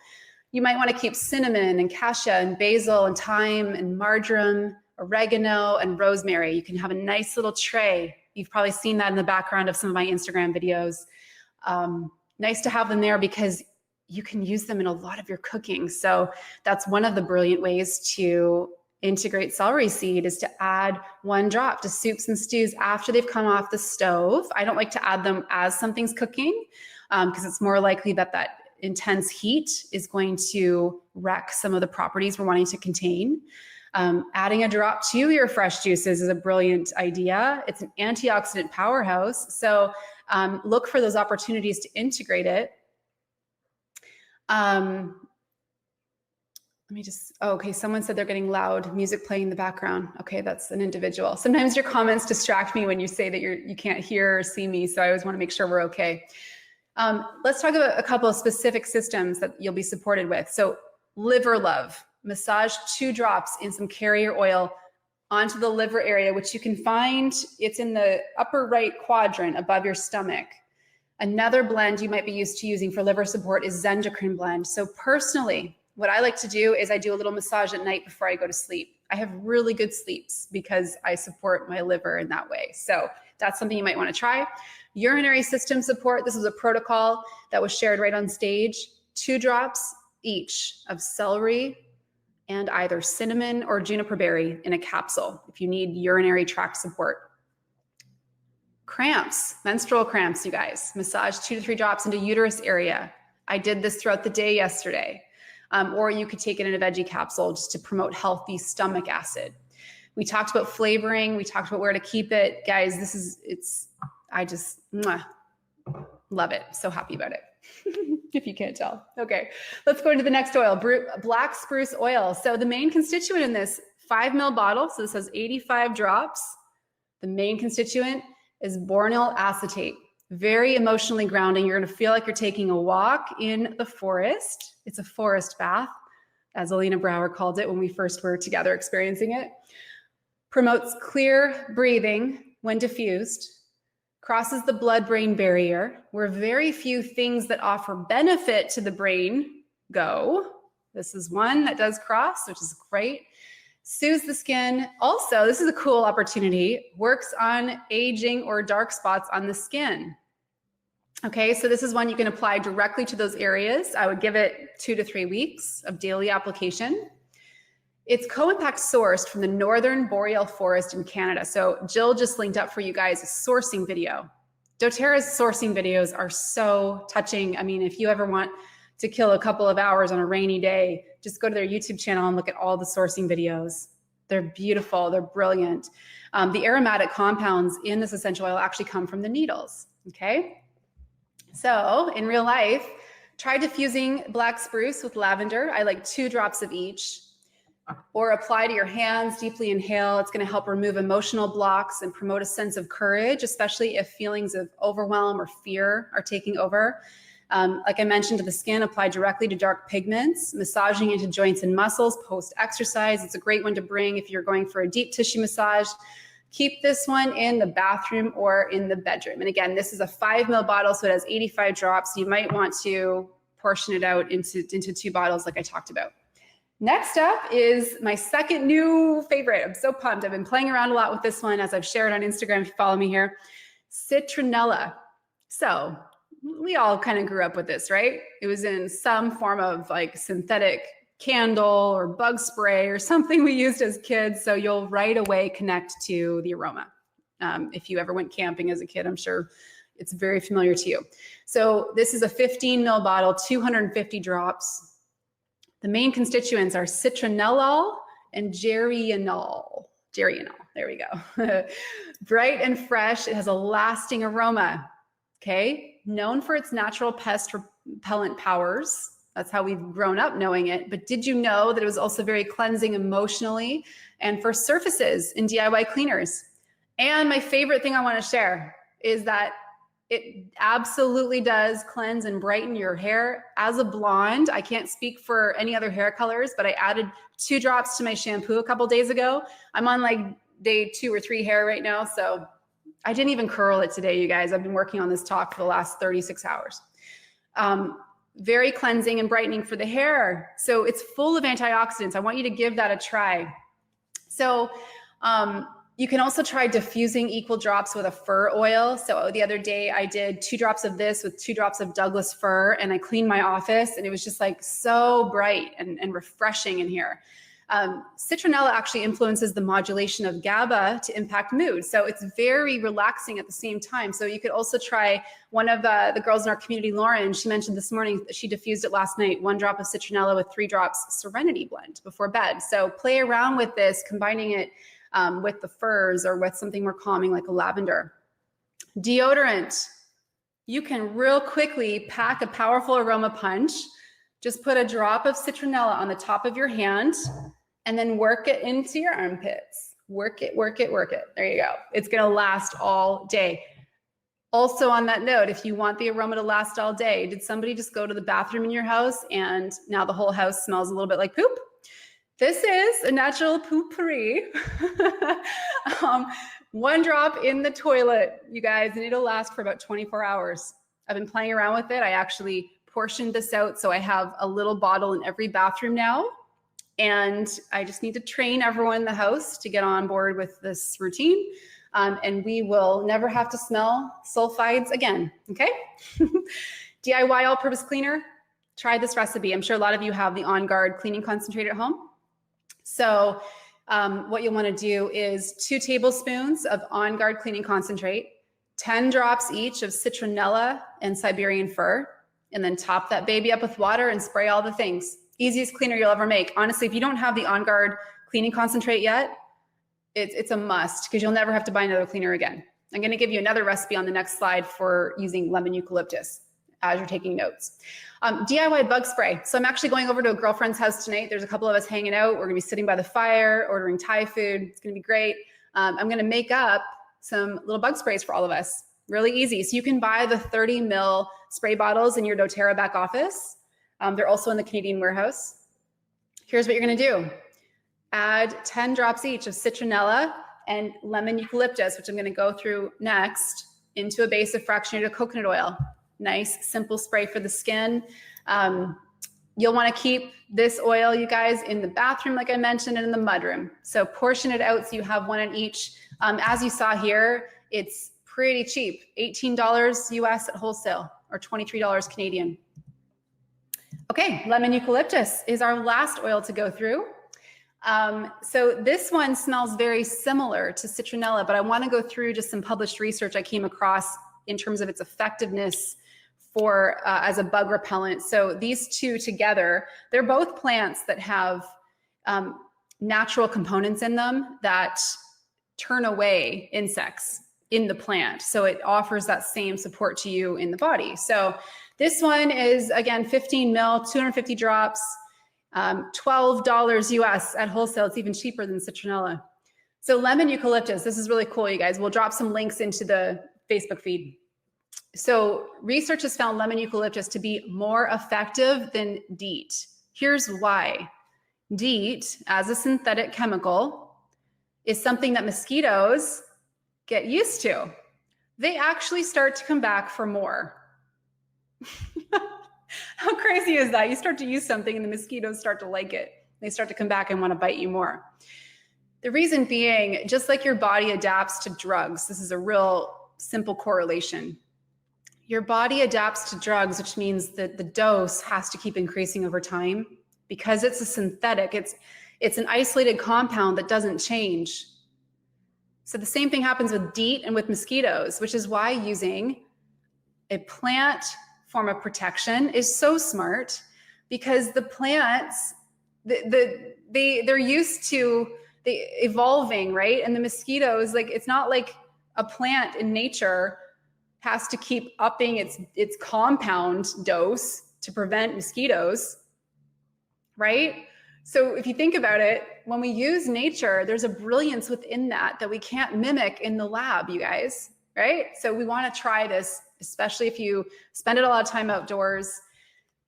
You might want to keep cinnamon and cassia and basil and thyme and marjoram, oregano and rosemary. You can have a nice little tray. You've probably seen that in the background of some of my Instagram videos. Nice to have them there because you can use them in a lot of your cooking. So that's one of the brilliant ways to integrate celery seed, is to add 1 drop to soups and stews after they've come off the stove. I don't like to add them as something's cooking because it's more likely that that intense heat is going to wreck some of the properties we're wanting to contain. Adding a drop to your fresh juices is a brilliant idea. It's an antioxidant powerhouse. So look for those opportunities to integrate it. Let me just, okay, someone said they're getting loud music playing in the background. Okay, that's an individual. Sometimes your comments distract me when you say that you can't hear or see me, so I always want to make sure we're okay. Let's talk about a couple of specific systems that you'll be supported with. So liver love, massage 2 drops in some carrier oil onto the liver area, which you can find, it's in the upper right quadrant above your stomach. Another blend you might be used to using for liver support is Zendocrine blend. So personally, what I like to do is I do a little massage at night before I go to sleep. I have really good sleeps because I support my liver in that way. So that's something you might want to try. Urinary system support. This is a protocol that was shared right on stage. 2 drops each of celery and either cinnamon or juniper berry in a capsule if you need urinary tract support. Cramps, menstrual cramps, you guys. Massage 2 to 3 drops into uterus area. I did this throughout the day yesterday. Or you could take it in a veggie capsule just to promote healthy stomach acid. We talked about flavoring. We talked about where to keep it. Guys, I just love it. So happy about it, if you can't tell. Okay, let's go into the next oil, Brut black spruce oil. So the main constituent in this 5 ml bottle, so this has 85 drops. The main constituent is bornyl acetate. Very emotionally grounding. You're going to feel like you're taking a walk in the forest. It's a forest bath, as Alina Brower called it when we first were together experiencing it. Promotes clear breathing when diffused. Crosses the blood-brain barrier, where very few things that offer benefit to the brain go. This is one that does cross, which is great. Soothes the skin. Also, this is a cool opportunity. Works on aging or dark spots on the skin. Okay, so this is one you can apply directly to those areas. I would give it 2 to 3 weeks of daily application. It's co-impact sourced from the Northern Boreal Forest in Canada. So Jill just linked up for you guys a sourcing video. doTERRA's sourcing videos are so touching. I mean, if you ever want to kill a couple of hours on a rainy day, just go to their YouTube channel and look at all the sourcing videos. They're beautiful, they're brilliant. The aromatic compounds in this essential oil actually come from the needles, okay? So in real life, try diffusing black spruce with lavender. I like 2 drops of each. Or apply to your hands, deeply inhale. It's going to help remove emotional blocks and promote a sense of courage, especially if feelings of overwhelm or fear are taking over. Like I mentioned, to the skin, apply directly to dark pigments, massaging into joints and muscles post-exercise. It's a great one to bring if you're going for a deep tissue massage. Keep this one in the bathroom or in the bedroom. And again, this is a 5 ml bottle, so it has 85 drops. You might want to portion it out into 2 bottles like I talked about. Next up is my second new favorite. I'm so pumped. I've been playing around a lot with this one, as I've shared on Instagram if you follow me here. Citronella. So we all kind of grew up with this, right? It was in some form of like synthetic candle or bug spray or something we used as kids. So you'll right away connect to the aroma. If you ever went camping as a kid, I'm sure it's very familiar to you. So this is a 15 ml bottle, 250 drops. The main constituents are citronella and geraniol. Geraniol, there we go. Bright and fresh, it has a lasting aroma, okay? Known for its natural pest repellent powers. That's how we've grown up knowing it. But did you know that it was also very cleansing emotionally and for surfaces in DIY cleaners? And my favorite thing I want to share is that it absolutely does cleanse and brighten your hair. As a blonde, I can't speak for any other hair colors, but I added 2 drops to my shampoo a couple days ago. I'm on like day 2 or 3 hair right now, so I didn't even curl it today, you guys. I've been working on this talk for the last 36 hours. Very cleansing and brightening for the hair. So it's full of antioxidants. I want you to give that a try. So You can also try diffusing equal drops with a fir oil. So the other day I did 2 drops of this with 2 drops of Douglas fir, and I cleaned my office, and it was just like so bright and refreshing in here. Citronella actually influences the modulation of GABA to impact mood. So it's very relaxing at the same time. So you could also try one of the girls in our community, Lauren, she mentioned this morning that she diffused it last night, 1 drop of citronella with 3 drops Serenity blend before bed. So play around with this, combining it with the firs or with something more calming like a lavender. Deodorant. You can real quickly pack a powerful aroma punch. Just put a drop of citronella on the top of your hand and then work it into your armpits. Work it, work it, work it. There you go. It's gonna last all day. Also on that note, if you want the aroma to last all day, did somebody just go to the bathroom in your house and now the whole house smells a little bit like poop? This is a natural poopery. 1 drop in the toilet, you guys, and it'll last for about 24 hours. I've been playing around with it. I actually portioned this out, so I have a little bottle in every bathroom now. And I just need to train everyone in the house to get on board with this routine. And we will never have to smell sulfides again, okay? DIY all-purpose cleaner, try this recipe. I'm sure a lot of you have the On Guard cleaning concentrate at home. So what you'll want to do is 2 tablespoons of On Guard cleaning concentrate, 10 drops each of citronella and Siberian fir, and then top that baby up with water and spray all the things. Easiest cleaner you'll ever make. Honestly, if you don't have the On Guard cleaning concentrate yet, it's a must because you'll never have to buy another cleaner again. I'm going to give you another recipe on the next slide for using lemon eucalyptus as you're taking notes. DIY bug spray. So I'm actually going over to a girlfriend's house tonight. There's a couple of us hanging out. We're going to be sitting by the fire, ordering Thai food. It's going to be great. I'm going to make up some little bug sprays for all of us. Really easy. So you can buy the 30 ml spray bottles in your doTERRA back office. They're also in the Canadian warehouse. Here's what you're going to do. Add 10 drops each of citronella and lemon eucalyptus, which I'm going to go through next, into a base of fractionated coconut oil. Nice, simple spray for the skin. You'll want to keep this oil, you guys, in the bathroom, like I mentioned, and in the mudroom. So portion it out so you have 1 in each. As you saw here, it's pretty cheap, $18 US at wholesale or $23 Canadian. Okay, lemon eucalyptus is our last oil to go through. So this one smells very similar to citronella, but I want to go through just some published research I came across in terms of its effectiveness for as a bug repellent. So these two together, they're both plants that have natural components in them that turn away insects in the plant. So it offers that same support to you in the body. So this one is, again, 15 ml, 250 drops, $12 US at wholesale. It's even cheaper than citronella. So lemon eucalyptus, this is really cool, you guys. We'll drop some links into the Facebook feed. So research has found lemon eucalyptus to be more effective than DEET. Here's why. DEET, as a synthetic chemical, is something that mosquitoes get used to. They actually start to come back for more. How crazy is that? You start to use something and the mosquitoes start to like it. They start to come back and want to bite you more. The reason being, just like your body adapts to drugs, this is a real simple correlation. Your body adapts to drugs, which means that the dose has to keep increasing over time because it's a synthetic. It's an isolated compound that doesn't change. So the same thing happens with DEET and with mosquitoes, which is why using a plant form of protection is so smart, because the plants, they're used to the evolving, right? And the mosquitoes, like, it's not like a plant in nature has to keep upping its compound dose to prevent mosquitoes, right? So if you think about it, when we use nature, there's a brilliance within that we can't mimic in the lab, you guys, right? So we want to try this, especially if you spend a lot of time outdoors.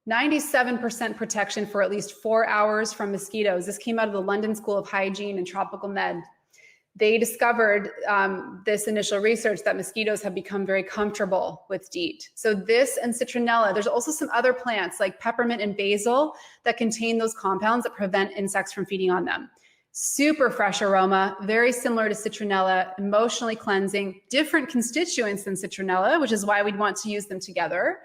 97% protection for at least 4 hours from mosquitoes. This came out of the London School of Hygiene and Tropical Med. They discovered this initial research that mosquitoes have become very comfortable with DEET. So this and citronella, there's also some other plants like peppermint and basil that contain those compounds that prevent insects from feeding on them. Super fresh aroma, very similar to citronella, emotionally cleansing, different constituents than citronella, which is why we'd want to use them together.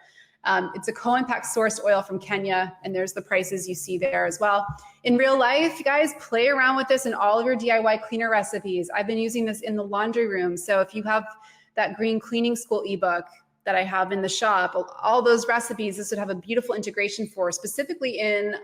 It's a co-impact sourced oil from Kenya, and there's the prices you see there as well. In real life, you guys, play around with this in all of your DIY cleaner recipes. I've been using this in the laundry room. So if you have that Green Cleaning School ebook that I have in the shop, all those recipes, this would have a beautiful integration for, specifically in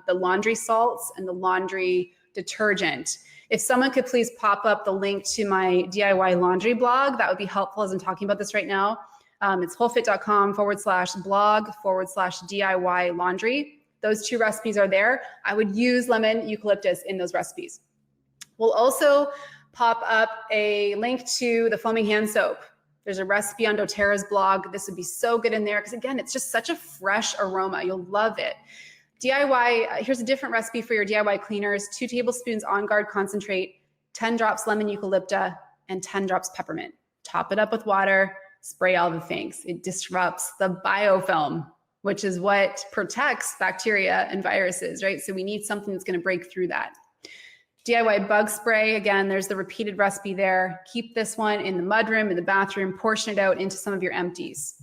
the laundry salts and the laundry detergent. If someone could please pop up the link to my DIY laundry blog, that would be helpful as I'm talking about this right now. It's wholefit.com/blog/DIY laundry. Those 2 recipes are there. I would use lemon eucalyptus in those recipes. We'll also pop up a link to the foaming hand soap. There's a recipe on doTERRA's blog. This would be so good in there because, again, it's just such a fresh aroma. You'll love it. DIY, here's a different recipe for your DIY cleaners: 2 tablespoons On Guard concentrate, 10 drops lemon eucalypta, and 10 drops peppermint. Top it up with water, spray all the things. It disrupts the biofilm, which is what protects bacteria and viruses, right? So we need something that's going to break through that. DIY bug spray, again, there's the repeated recipe there. Keep this one in the mudroom, in the bathroom, portion it out into some of your empties.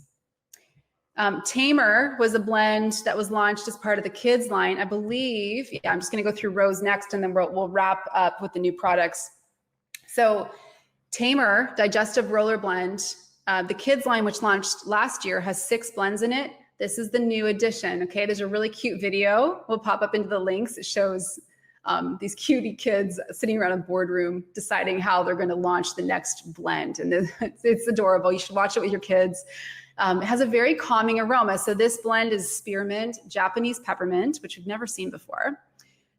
Tamer was a blend that was launched as part of the kids line, I believe. Yeah, I'm just going to go through Rose next, and then we'll wrap up with the new products. So Tamer Digestive Roller Blend, the kids line, which launched last year, has 6 blends in it. This is the new edition. Okay, there's a really cute video. We'll pop up into the links. It shows these cutie kids sitting around a boardroom deciding how they're going to launch the next blend, and it's adorable. You should watch it with your kids. It has a very calming aroma. So this blend is spearmint, Japanese peppermint, which we've never seen before,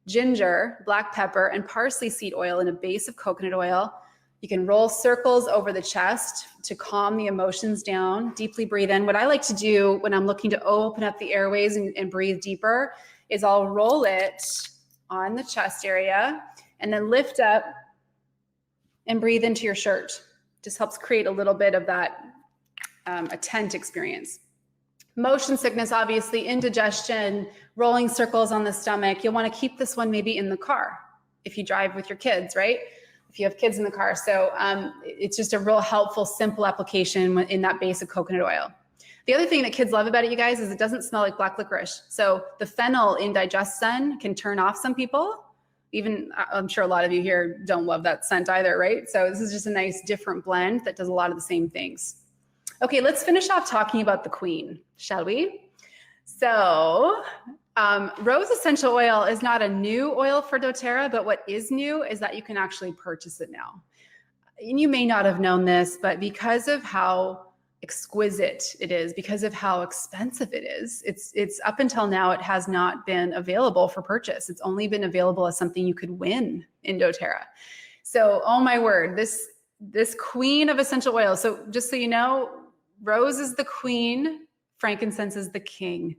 ginger, black pepper, and parsley seed oil in a base of coconut oil. You can roll circles over the chest to calm the emotions down, deeply breathe in. What I like to do when I'm looking to open up the airways and breathe deeper is I'll roll it on the chest area and then lift up and breathe into your shirt. Just helps create a little bit of that a tent experience. Motion sickness, obviously, indigestion, rolling circles on the stomach. You'll want to keep this one maybe in the car if you drive with your kids, right? If you have kids in the car. So it's just a real helpful, simple application in that base of coconut oil. The other thing that kids love about it, you guys, is it doesn't smell like black licorice. So the fennel in Digest Sun can turn off some people. Even, I'm sure a lot of you here don't love that scent either, right? So this is just a nice different blend that does a lot of the same things. Okay, let's finish off talking about the queen, shall we? So rose essential oil is not a new oil for doTERRA, but what is new is that you can actually purchase it now. And you may not have known this, but because of how exquisite it is, because of how expensive it is, it's up until now, it has not been available for purchase. It's only been available as something you could win in doTERRA. So, oh my word, this queen of essential oils. So just so you know, rose is the queen, frankincense is the king.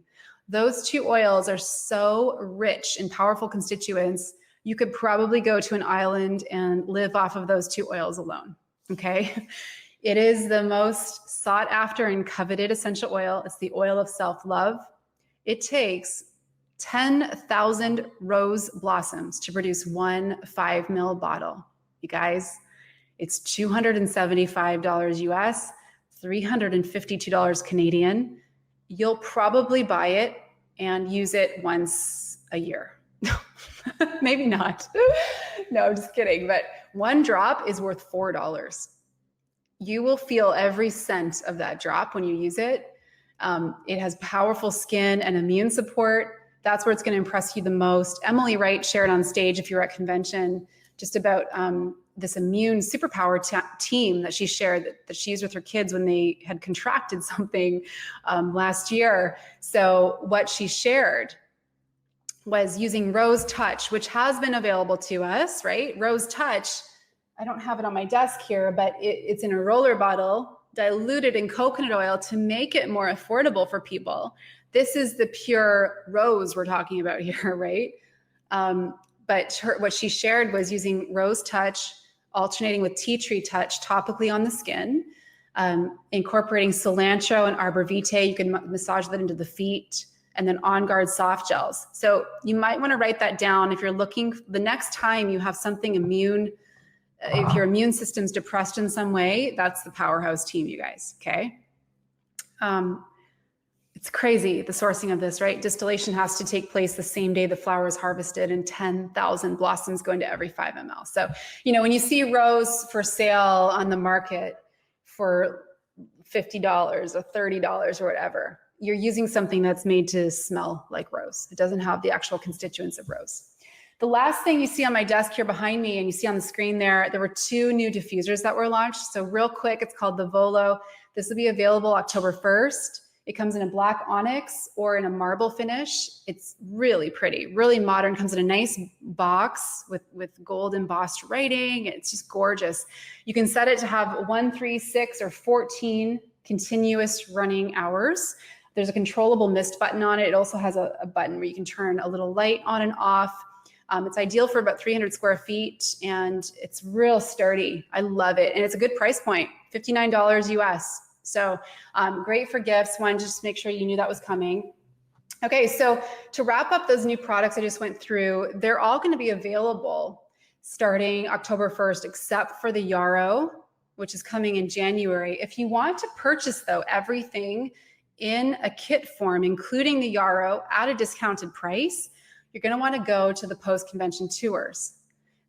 Those 2 oils are so rich in powerful constituents. You could probably go to an island and live off of those 2 oils alone. Okay. It is the most sought after and coveted essential oil. It's the oil of self-love. It takes 10,000 rose blossoms to produce 1 5 ml bottle. You guys, it's $275 US, $352 Canadian. You'll probably buy it and use it once a year. Maybe not. No, I'm just kidding. But 1 drop is worth $4. You will feel every scent of that drop when you use it. It has powerful skin and immune support. That's where it's going to impress you the most. Emily Wright shared on stage, if you're at convention, just about this immune superpower team that she shared that she used with her kids when they had contracted something last year. So what she shared was using Rose Touch, which has been available to us, right? Rose Touch, I don't have it on my desk here, but it's in a roller bottle, diluted in coconut oil to make it more affordable for people. This is the pure rose we're talking about here, right? But what she shared was using Rose Touch, alternating with Tea Tree Touch topically on the skin, incorporating cilantro and arbor vitae. You can massage that into the feet. and then On Guard soft gels. So you might want to write that down if you're looking the next time you have something immune, if your immune system's depressed in some way, that's the Powerhouse team, you guys, okay? It's crazy, the sourcing of this, right? Distillation has to take place the same day the flower is harvested, and 10,000 blossoms go into every 5 ml. So, you know, when you see rose for sale on the market for $50 or $30 or whatever, you're using something that's made to smell like rose. It doesn't have the actual constituents of rose. The last thing you see on my desk here behind me, and you see on the screen there were 2 new diffusers that were launched. So real quick, it's called the Volo. This will be available October 1st. It comes in a black onyx or in a marble finish. It's really pretty, really modern, comes in a nice box with gold embossed writing. It's just gorgeous. You can set it to have 1, 3, 6, or 14 continuous running hours. There's a controllable mist button on it. It also has a button where you can turn a little light on and off. It's ideal for about 300 square feet, and it's real sturdy. I love it. And it's a good price point, $59 US. So great for gifts. One, just make sure you knew that was coming. Okay, so to wrap up those new products I just went through, they're all going to be available starting October 1st, except for the Yarrow, which is coming in January. If you want to purchase, though, everything in a kit form, including the Yarrow at a discounted price, you're going to want to go to the post-convention tours.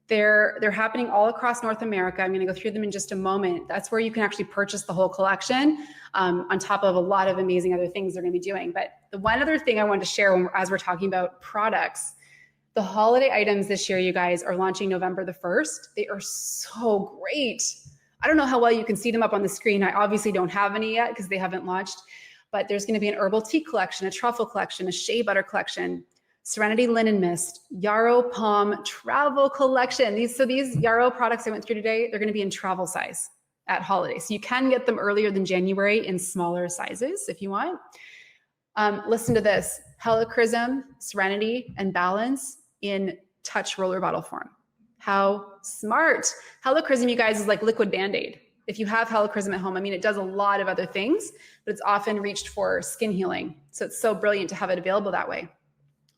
They're happening all across North America. I'm going to go through them in just a moment. That's where you can actually purchase the whole collection on top of a lot of amazing other things they're going to be doing. But the one other thing I wanted to share as we're talking about products, the holiday items this year, you guys, are launching November the 1st. They are so great. I don't know how well you can see them up on the screen. I obviously don't have any yet because they haven't launched, but there's going to be an herbal tea collection, a truffle collection, a shea butter collection, Serenity Linen Mist, Yarrow Palm Travel Collection. These Yarrow products I went through today, they're going to be in travel size at holiday. So you can get them earlier than January in smaller sizes if you want. Listen to this, Helichrysum, Serenity, and Balance in touch roller bottle form. How smart. Helichrysum, you guys, is like liquid Band-Aid. If you have Helichrysum at home, I mean, it does a lot of other things, but it's often reached for skin healing. So it's so brilliant to have it available that way.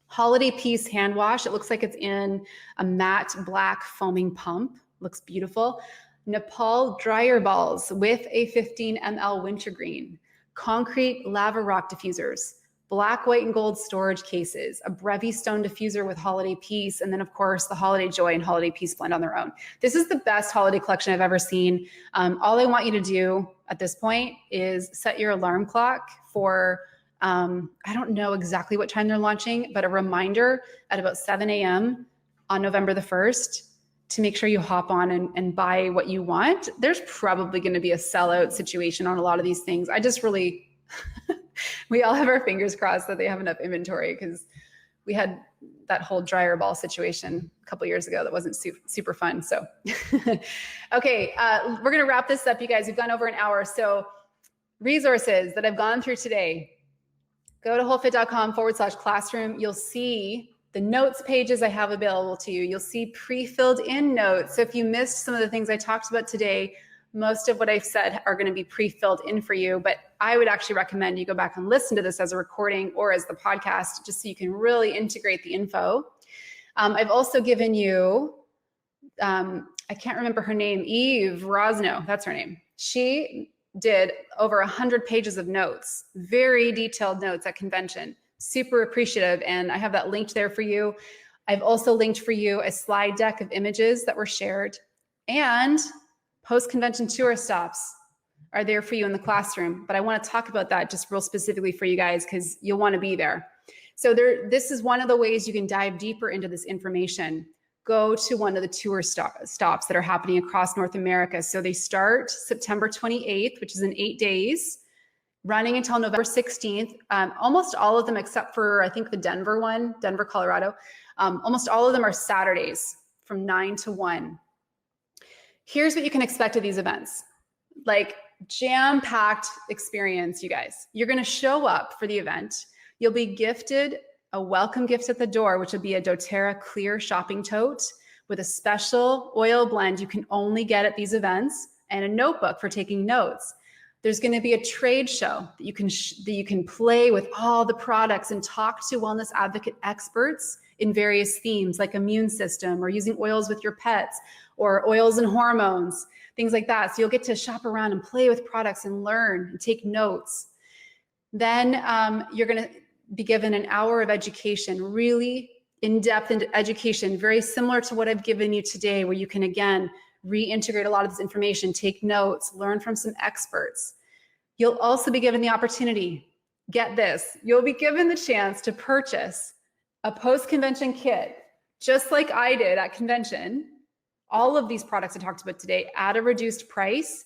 Holiday Peace hand wash. It looks like it's in a matte black foaming pump. Looks beautiful. Nepal dryer balls with a 15 ml wintergreen. Concrete lava rock diffusers. Black, white, and gold storage cases. A Brevi stone diffuser with Holiday Peace. And then, of course, the Holiday Joy and Holiday Peace blend on their own. This is the best holiday collection I've ever seen. All I want you to do at this point is set your alarm clock for I don't know exactly what time they're launching, but a reminder at about 7 a.m. on November the 1st to make sure you hop on and buy what you want. There's probably going to be a sellout situation on a lot of these things. I just really, we all have our fingers crossed that they have enough inventory because we had that whole dryer ball situation a couple years ago that wasn't super fun. So, okay, we're going to wrap this up, you guys. We've gone over an hour. So resources that I've gone through today. Go to wholefit.com/classroom. You'll see the notes pages I have available to you. You'll see pre-filled in notes. So if you missed some of the things I talked about today, most of what I've said are going to be pre-filled in for you. But I would actually recommend you go back and listen to this as a recording or as the podcast, just so you can really integrate the info. I've also given you, I can't remember her name, Eve Rosno, that's her name. She did over 100 pages of notes, very detailed notes at convention. Super appreciative. And I have that linked there for you. I've also linked for you a slide deck of images that were shared, and post-convention tour stops are there for you in the classroom. But I want to talk about that just real specifically for you guys because you'll want to be there. So this is one of the ways you can dive deeper into this information. Go to one of the tour stops that are happening across North America. So they start September 28th, which is in 8 days, running until November 16th. Almost all of them, except for I think the Denver one, Denver, Colorado, almost all of them are Saturdays from 9 to 1. Here's what you can expect at these events. Like jam-packed experience, you guys. You're going to show up for the event. You'll be gifted a welcome gift at the door, which will be a doTERRA clear shopping tote with a special oil blend you can only get at these events, and a notebook for taking notes. There's going to be a trade show that you can play with all the products and talk to wellness advocate experts in various themes like immune system or using oils with your pets or oils and hormones, things like that. So you'll get to shop around and play with products and learn and take notes. Then you're going to be given an hour of education, really in-depth education, very similar to what I've given you today, where you can, again, reintegrate a lot of this information, take notes, learn from some experts. You'll also be given the opportunity, get this, you'll be given the chance to purchase a post-convention kit, just like I did at convention. All of these products I talked about today at a reduced price.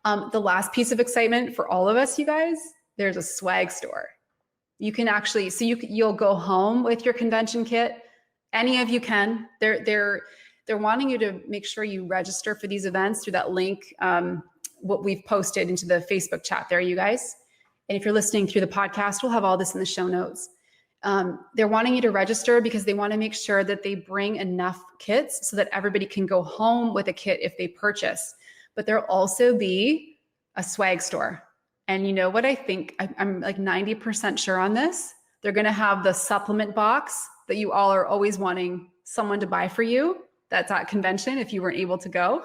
The last piece of excitement for all of us, you guys, there's a swag store. You can actually, so you'll go home with your convention kit. Any of you can. They're wanting you to make sure you register for these events through that link, what we've posted into the Facebook chat there, you guys. And if you're listening through the podcast, we'll have all this in the show notes. They're wanting you to register because they want to make sure that they bring enough kits so that everybody can go home with a kit if they purchase. But there'll also be a swag store. And you know what I think? I'm like 90% sure on this. They're going to have the supplement box that you all are always wanting someone to buy for you. That's at convention if you weren't able to go.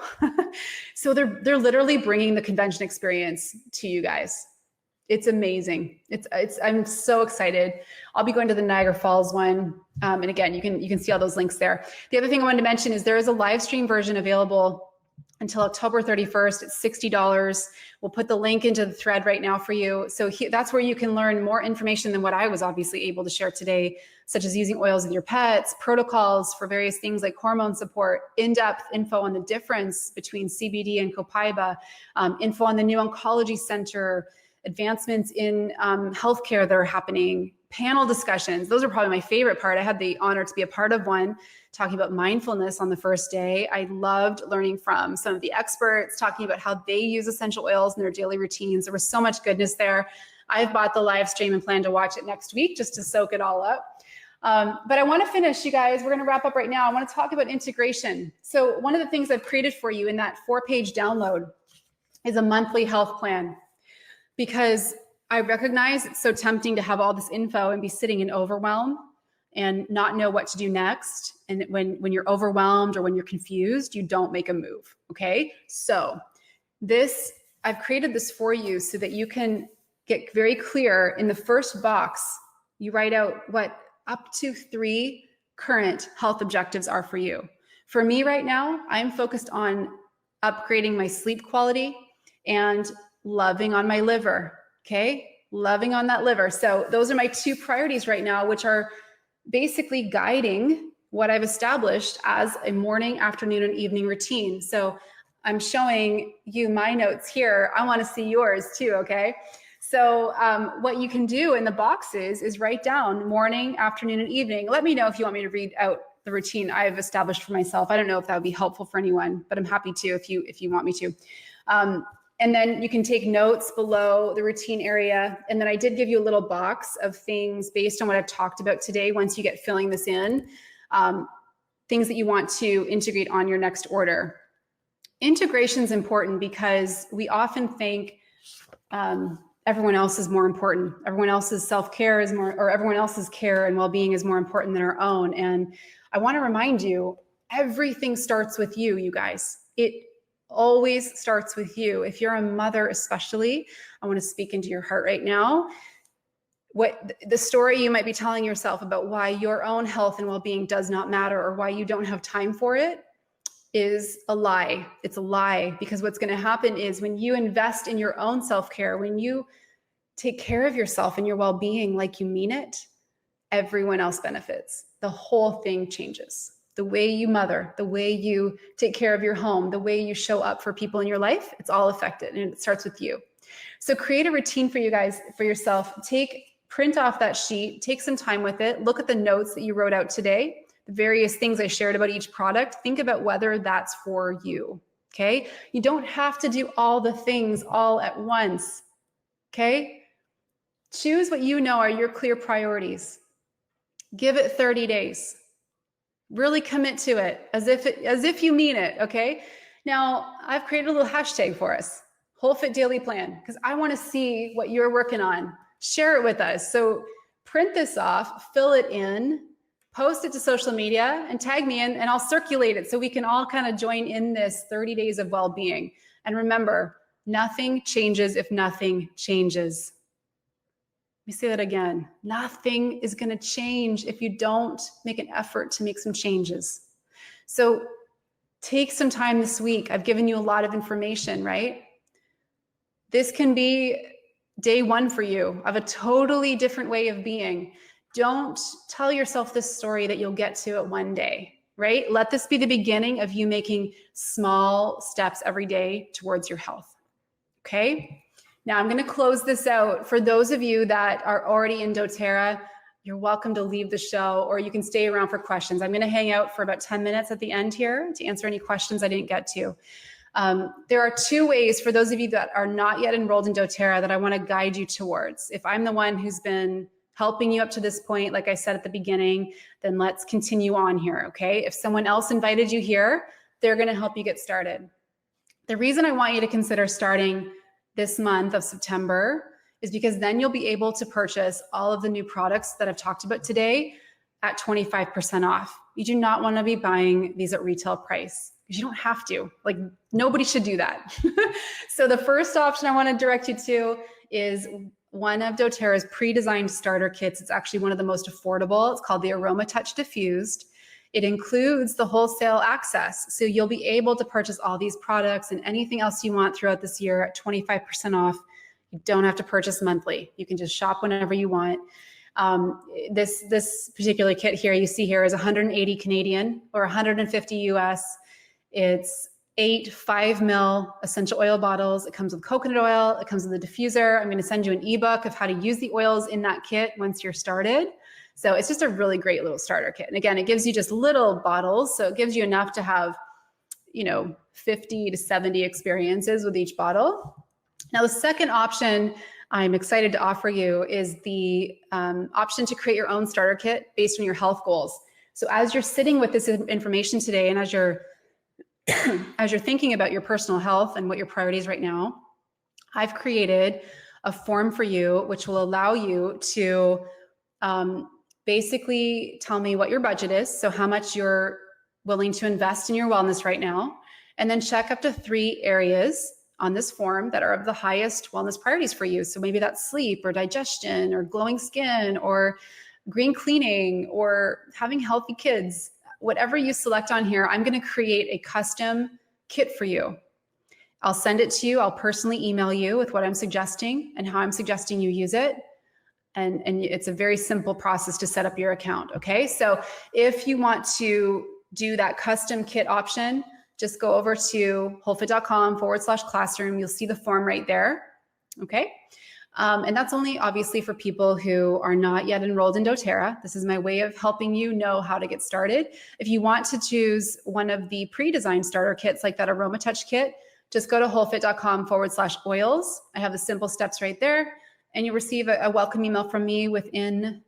So they're literally bringing the convention experience to you guys. It's amazing. I'm so excited. I'll be going to the Niagara Falls one. And again, you can see all those links there. The other thing I wanted to mention is there is a live stream version available until October 31st. It's $60. We'll put the link into the thread right now for you. So that's where you can learn more information than what I was obviously able to share today, such as using oils with your pets, protocols for various things like hormone support, in-depth info on the difference between CBD and copaiba, info on the new Oncology Center, advancements in healthcare that are happening, panel discussions. Those are probably my favorite part. I had the honor to be a part of one talking about mindfulness on the first day. I loved learning from some of the experts, talking about how they use essential oils in their daily routines. There was so much goodness there. I've bought the live stream and plan to watch it next week just to soak it all up. But I want to finish, you guys. We're going to wrap up right now. I want to talk about integration. So one of the things I've created for you in that 4-page download is a monthly health plan, because I recognize it's so tempting to have all this info and be sitting in overwhelm and not know what to do next. And when you're overwhelmed or when you're confused, you don't make a move. Okay. So I've created this for you so that you can get very clear. In the first box, you write out what up to 3 current health objectives are for you. For me right now, I'm focused on upgrading my sleep quality and loving on my liver. Okay. Loving on that liver. So those are my 2 priorities right now, which are basically guiding what I've established as a morning, afternoon, and evening routine. So I'm showing you my notes here. I want to see yours too. Okay. So what you can do in the boxes is write down morning, afternoon, and evening. Let me know if you want me to read out the routine I've established for myself. I don't know if that would be helpful for anyone, but I'm happy to if you want me to. And then you can take notes below the routine area. And then I did give you a little box of things based on what I've talked about today. Once you get filling this in, things that you want to integrate on your next order. Integration is important because we often think everyone else is more important. Everyone else's self-care is more, or everyone else's care and well-being is more important than our own. And I want to remind you, everything starts with you, you guys. It always starts with you. If you're a mother, especially, I want to speak into your heart right now. What the story you might be telling yourself about why your own health and well-being does not matter or why you don't have time for it is a lie. It's a lie, because what's going to happen is when you invest in your own self-care, when you take care of yourself and your well-being like you mean it, everyone else benefits. The whole thing changes. The way you mother, the way you take care of your home, the way you show up for people in your life, it's all affected, and it starts with you. So create a routine for you guys, for yourself. Print off that sheet, take some time with it. Look at the notes that you wrote out today, the various things I shared about each product. Think about whether that's for you. Okay. You don't have to do all the things all at once. Okay. Choose what you know are your clear priorities. Give it 30 days. Really commit to it as if you mean it. Okay. Now I've created a little hashtag for us. Whole Fit Daily Plan, because I want to see what you're working on. Share it with us. So print this off, fill it in, post it to social media, and tag me in, and I'll circulate it so we can all kind of join in this 30 days of well-being. And remember, nothing changes if nothing changes. Let me say that again. Nothing is going to change if you don't make an effort to make some changes. So take some time this week. I've given you a lot of information, right? This can be day one for you of a totally different way of being. Don't tell yourself this story that you'll get to it one day, right? Let this be the beginning of you making small steps every day towards your health. Okay? Now I'm going to close this out. For those of you that are already in doTERRA, you're welcome to leave the show, or you can stay around for questions. I'm going to hang out for about 10 minutes at the end here to answer any questions I didn't get to. There are two ways for those of you that are not yet enrolled in doTERRA that I want to guide you towards. If I'm the one who's been helping you up to this point, like I said at the beginning, then let's continue on here, okay? If someone else invited you here, they're going to help you get started. The reason I want you to consider starting this month of September is because then you'll be able to purchase all of the new products that I've talked about today at 25% off. You do not want to be buying these at retail price because you don't have to. Like, nobody should do that. So the first option I want to direct you to is one of doTERRA's pre-designed starter kits. It's actually one of the most affordable. It's called the Aroma Touch Diffused. It includes the wholesale access. So you'll be able to purchase all these products and anything else you want throughout this year at 25% off. You don't have to purchase monthly. You can just shop whenever you want. This particular kit here you see here is 180 Canadian or 150 US. It's 8 5 ml essential oil bottles. It comes with coconut oil. It comes with a diffuser. I'm going to send you an ebook of how to use the oils in that kit once you're started. So it's just a really great little starter kit. And again, it gives you just little bottles. So it gives you enough to have, 50 to 70 experiences with each bottle. Now, the second option I'm excited to offer you is the option to create your own starter kit based on your health goals. So as you're sitting with this information today, and as you're thinking about your personal health and what your priorities right now, I've created a form for you, which will allow you to basically tell me what your budget is. So how much you're willing to invest in your wellness right now, and then check up to 3 areas on this form that are of the highest wellness priorities for you. So maybe that's sleep or digestion or glowing skin or green cleaning or having healthy kids. Whatever you select on here, I'm going to create a custom kit for you. I'll send it to you. I'll personally email you with what I'm suggesting and how I'm suggesting you use it. And it's a very simple process to set up your account. Okay. So if you want to do that custom kit option, just go over to wholefit.com/classroom. You'll see the form right there. Okay. And that's only obviously for people who are not yet enrolled in doTERRA. This is my way of helping you know how to get started. If you want to choose one of the pre-designed starter kits like that Aroma Touch kit, just go to wholefit.com/oils. I have the simple steps right there. And you'll receive a welcome email from me within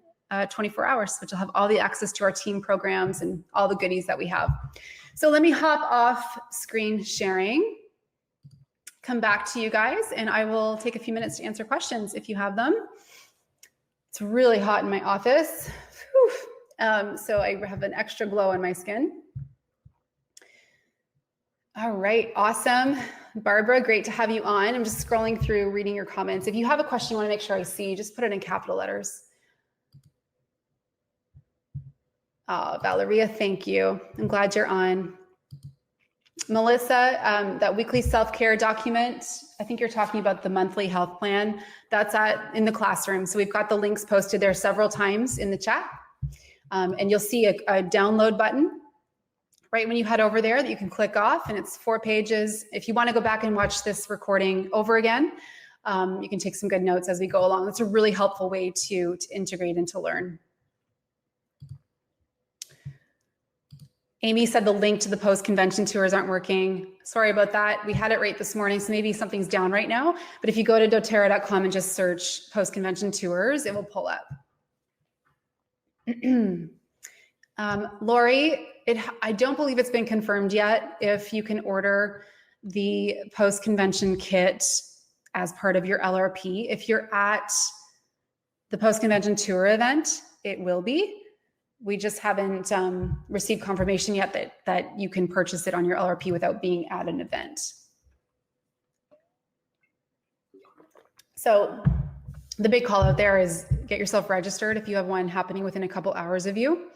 24 hours, which will have all the access to our team programs and all the goodies that we have. So let me hop off screen sharing, come back to you guys, and I will take a few minutes to answer questions if you have them. It's really hot in my office. So I have an extra glow on my skin. All right, awesome. Barbara, great to have you on. I'm just scrolling through, reading your comments. If you have a question you want to make sure I see, just put it in capital letters. Oh, Valeria, thank you. I'm glad you're on. Melissa, that weekly self-care document, I think you're talking about the monthly health plan. That's in the classroom. So we've got the links posted there several times in the chat. And you'll see a download button right when you head over there that you can click off, and it's 4 pages. If you want to go back and watch this recording over again, you can take some good notes as we go along. It's a really helpful way to integrate and to learn. Amy said the link to the post-convention tours aren't working. Sorry about that. We had it right this morning, so maybe something's down right now. But if you go to doTERRA.com and just search post-convention tours, it will pull up. Lori, I don't believe it's been confirmed yet if you can order the post-convention kit as part of your LRP. If you're at the post-convention tour event, it will be. We just haven't received confirmation yet that you can purchase it on your LRP without being at an event. So the big call out there is get yourself registered. If you have one happening within a couple hours of you,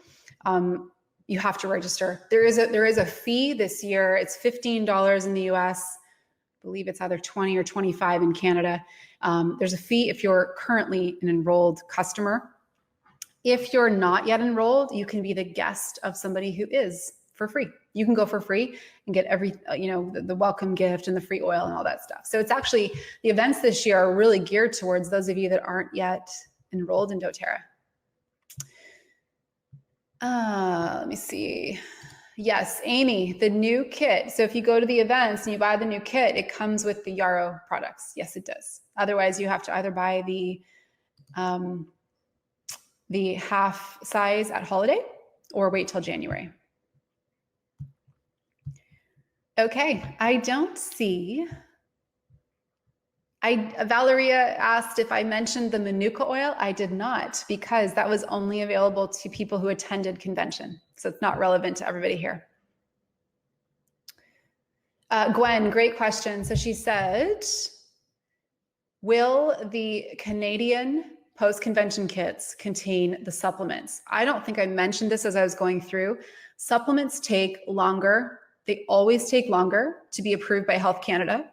you have to register. There is a fee this year. It's $15 in the US. I believe it's either 20 or 25 in Canada. There's a fee if you're currently an enrolled customer. If you're not yet enrolled, you can be the guest of somebody who is for free. You can go for free and get the welcome gift and the free oil and all that stuff. So it's actually, the events this year are really geared towards those of you that aren't yet enrolled in doTERRA. Let me see. Yes, Amy, the new kit. So if you go to the events and you buy the new kit, it comes with the Yarrow products. Yes, it does. Otherwise, you have to either buy the half size at holiday or wait till January. Okay, I don't see. Valeria asked if I mentioned the manuka oil. I did not, because that was only available to people who attended convention. So it's not relevant to everybody here. Gwen, great question. So she said, will the Canadian post-convention kits contain the supplements? I don't think I mentioned this as I was going through. Supplements take longer. They always take longer to be approved by Health Canada.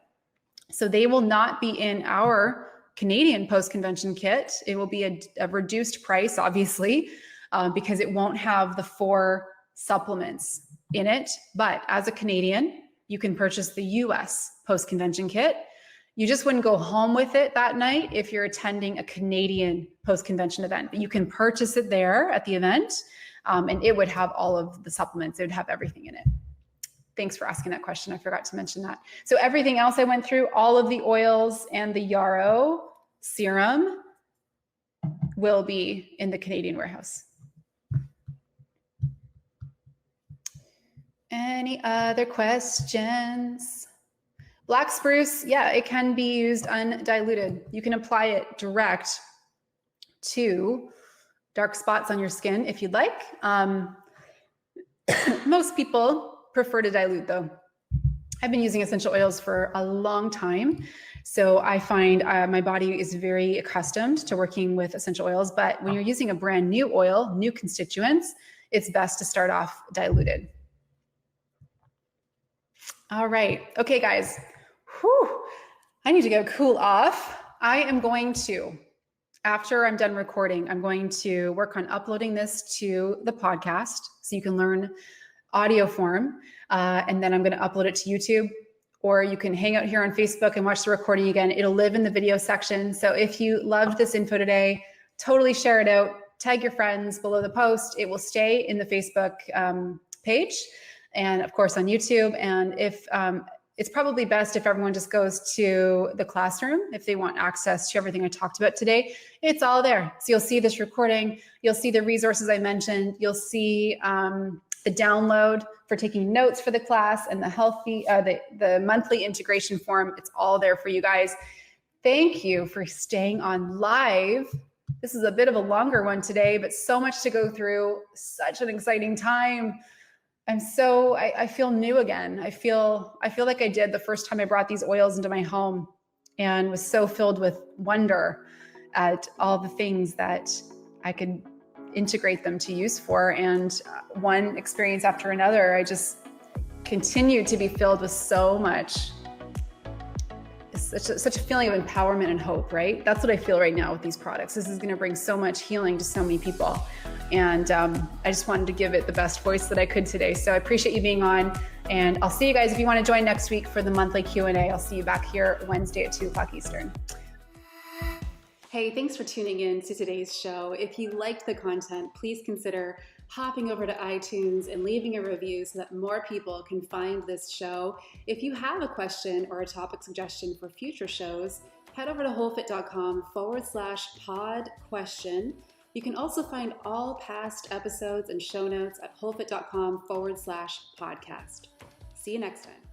So they will not be in our Canadian post-convention kit. It will be a reduced price, obviously, because it won't have the 4 supplements in it. But as a Canadian, you can purchase the US post-convention kit. You just wouldn't go home with it that night if you're attending a Canadian post-convention event. But you can purchase it there at the event, and it would have all of the supplements. It would have everything in it. Thanks for asking that question. I forgot to mention that. So everything else I went through, all of the oils and the Yarrow serum will be in the Canadian warehouse. Any other questions? Black spruce, yeah, it can be used undiluted. You can apply it direct to dark spots on your skin if you'd like. Most people prefer to dilute though. I've been using essential oils for a long time. So I find my body is very accustomed to working with essential oils, but when you're using a brand new oil, new constituents, it's best to start off diluted. All right. Okay, guys. Whew. I need to go cool off. I am going to, after I'm done recording, I'm going to work on uploading this to the podcast so you can learn audio form. And then I'm going to upload it to YouTube, or you can hang out here on Facebook and watch the recording again. It'll live in the video section. So if you loved this info today, totally share it out, tag your friends below the post. It will stay in the Facebook page and of course on YouTube. And if it's probably best if everyone just goes to the classroom if they want access to everything I talked about today. It's all there. So you'll see this recording, you'll see the resources I mentioned, you'll see the download for taking notes for the class, and the monthly integration form. It's all there for you guys. Thank you for staying on live. This is a bit of a longer one today, but so much to go through. Such an exciting time. I feel new again. I feel like I did the first time I brought these oils into my home, and was so filled with wonder at all the things that I could integrate them to use for. And one experience after another, I just continued to be filled with so much, such a feeling of empowerment and hope, right? That's what I feel right now with these products. This is going to bring so much healing to so many people. And I just wanted to give it the best voice that I could today. So I appreciate you being on, and I'll see you guys if you want to join next week for the monthly Q&A. I'll see you back here Wednesday at 2 o'clock Eastern. Hey, thanks for tuning in to today's show. If you liked the content, please consider hopping over to iTunes and leaving a review so that more people can find this show. If you have a question or a topic suggestion for future shows, head over to wholefit.com/pod question. You can also find all past episodes and show notes at wholefit.com/podcast. See you next time.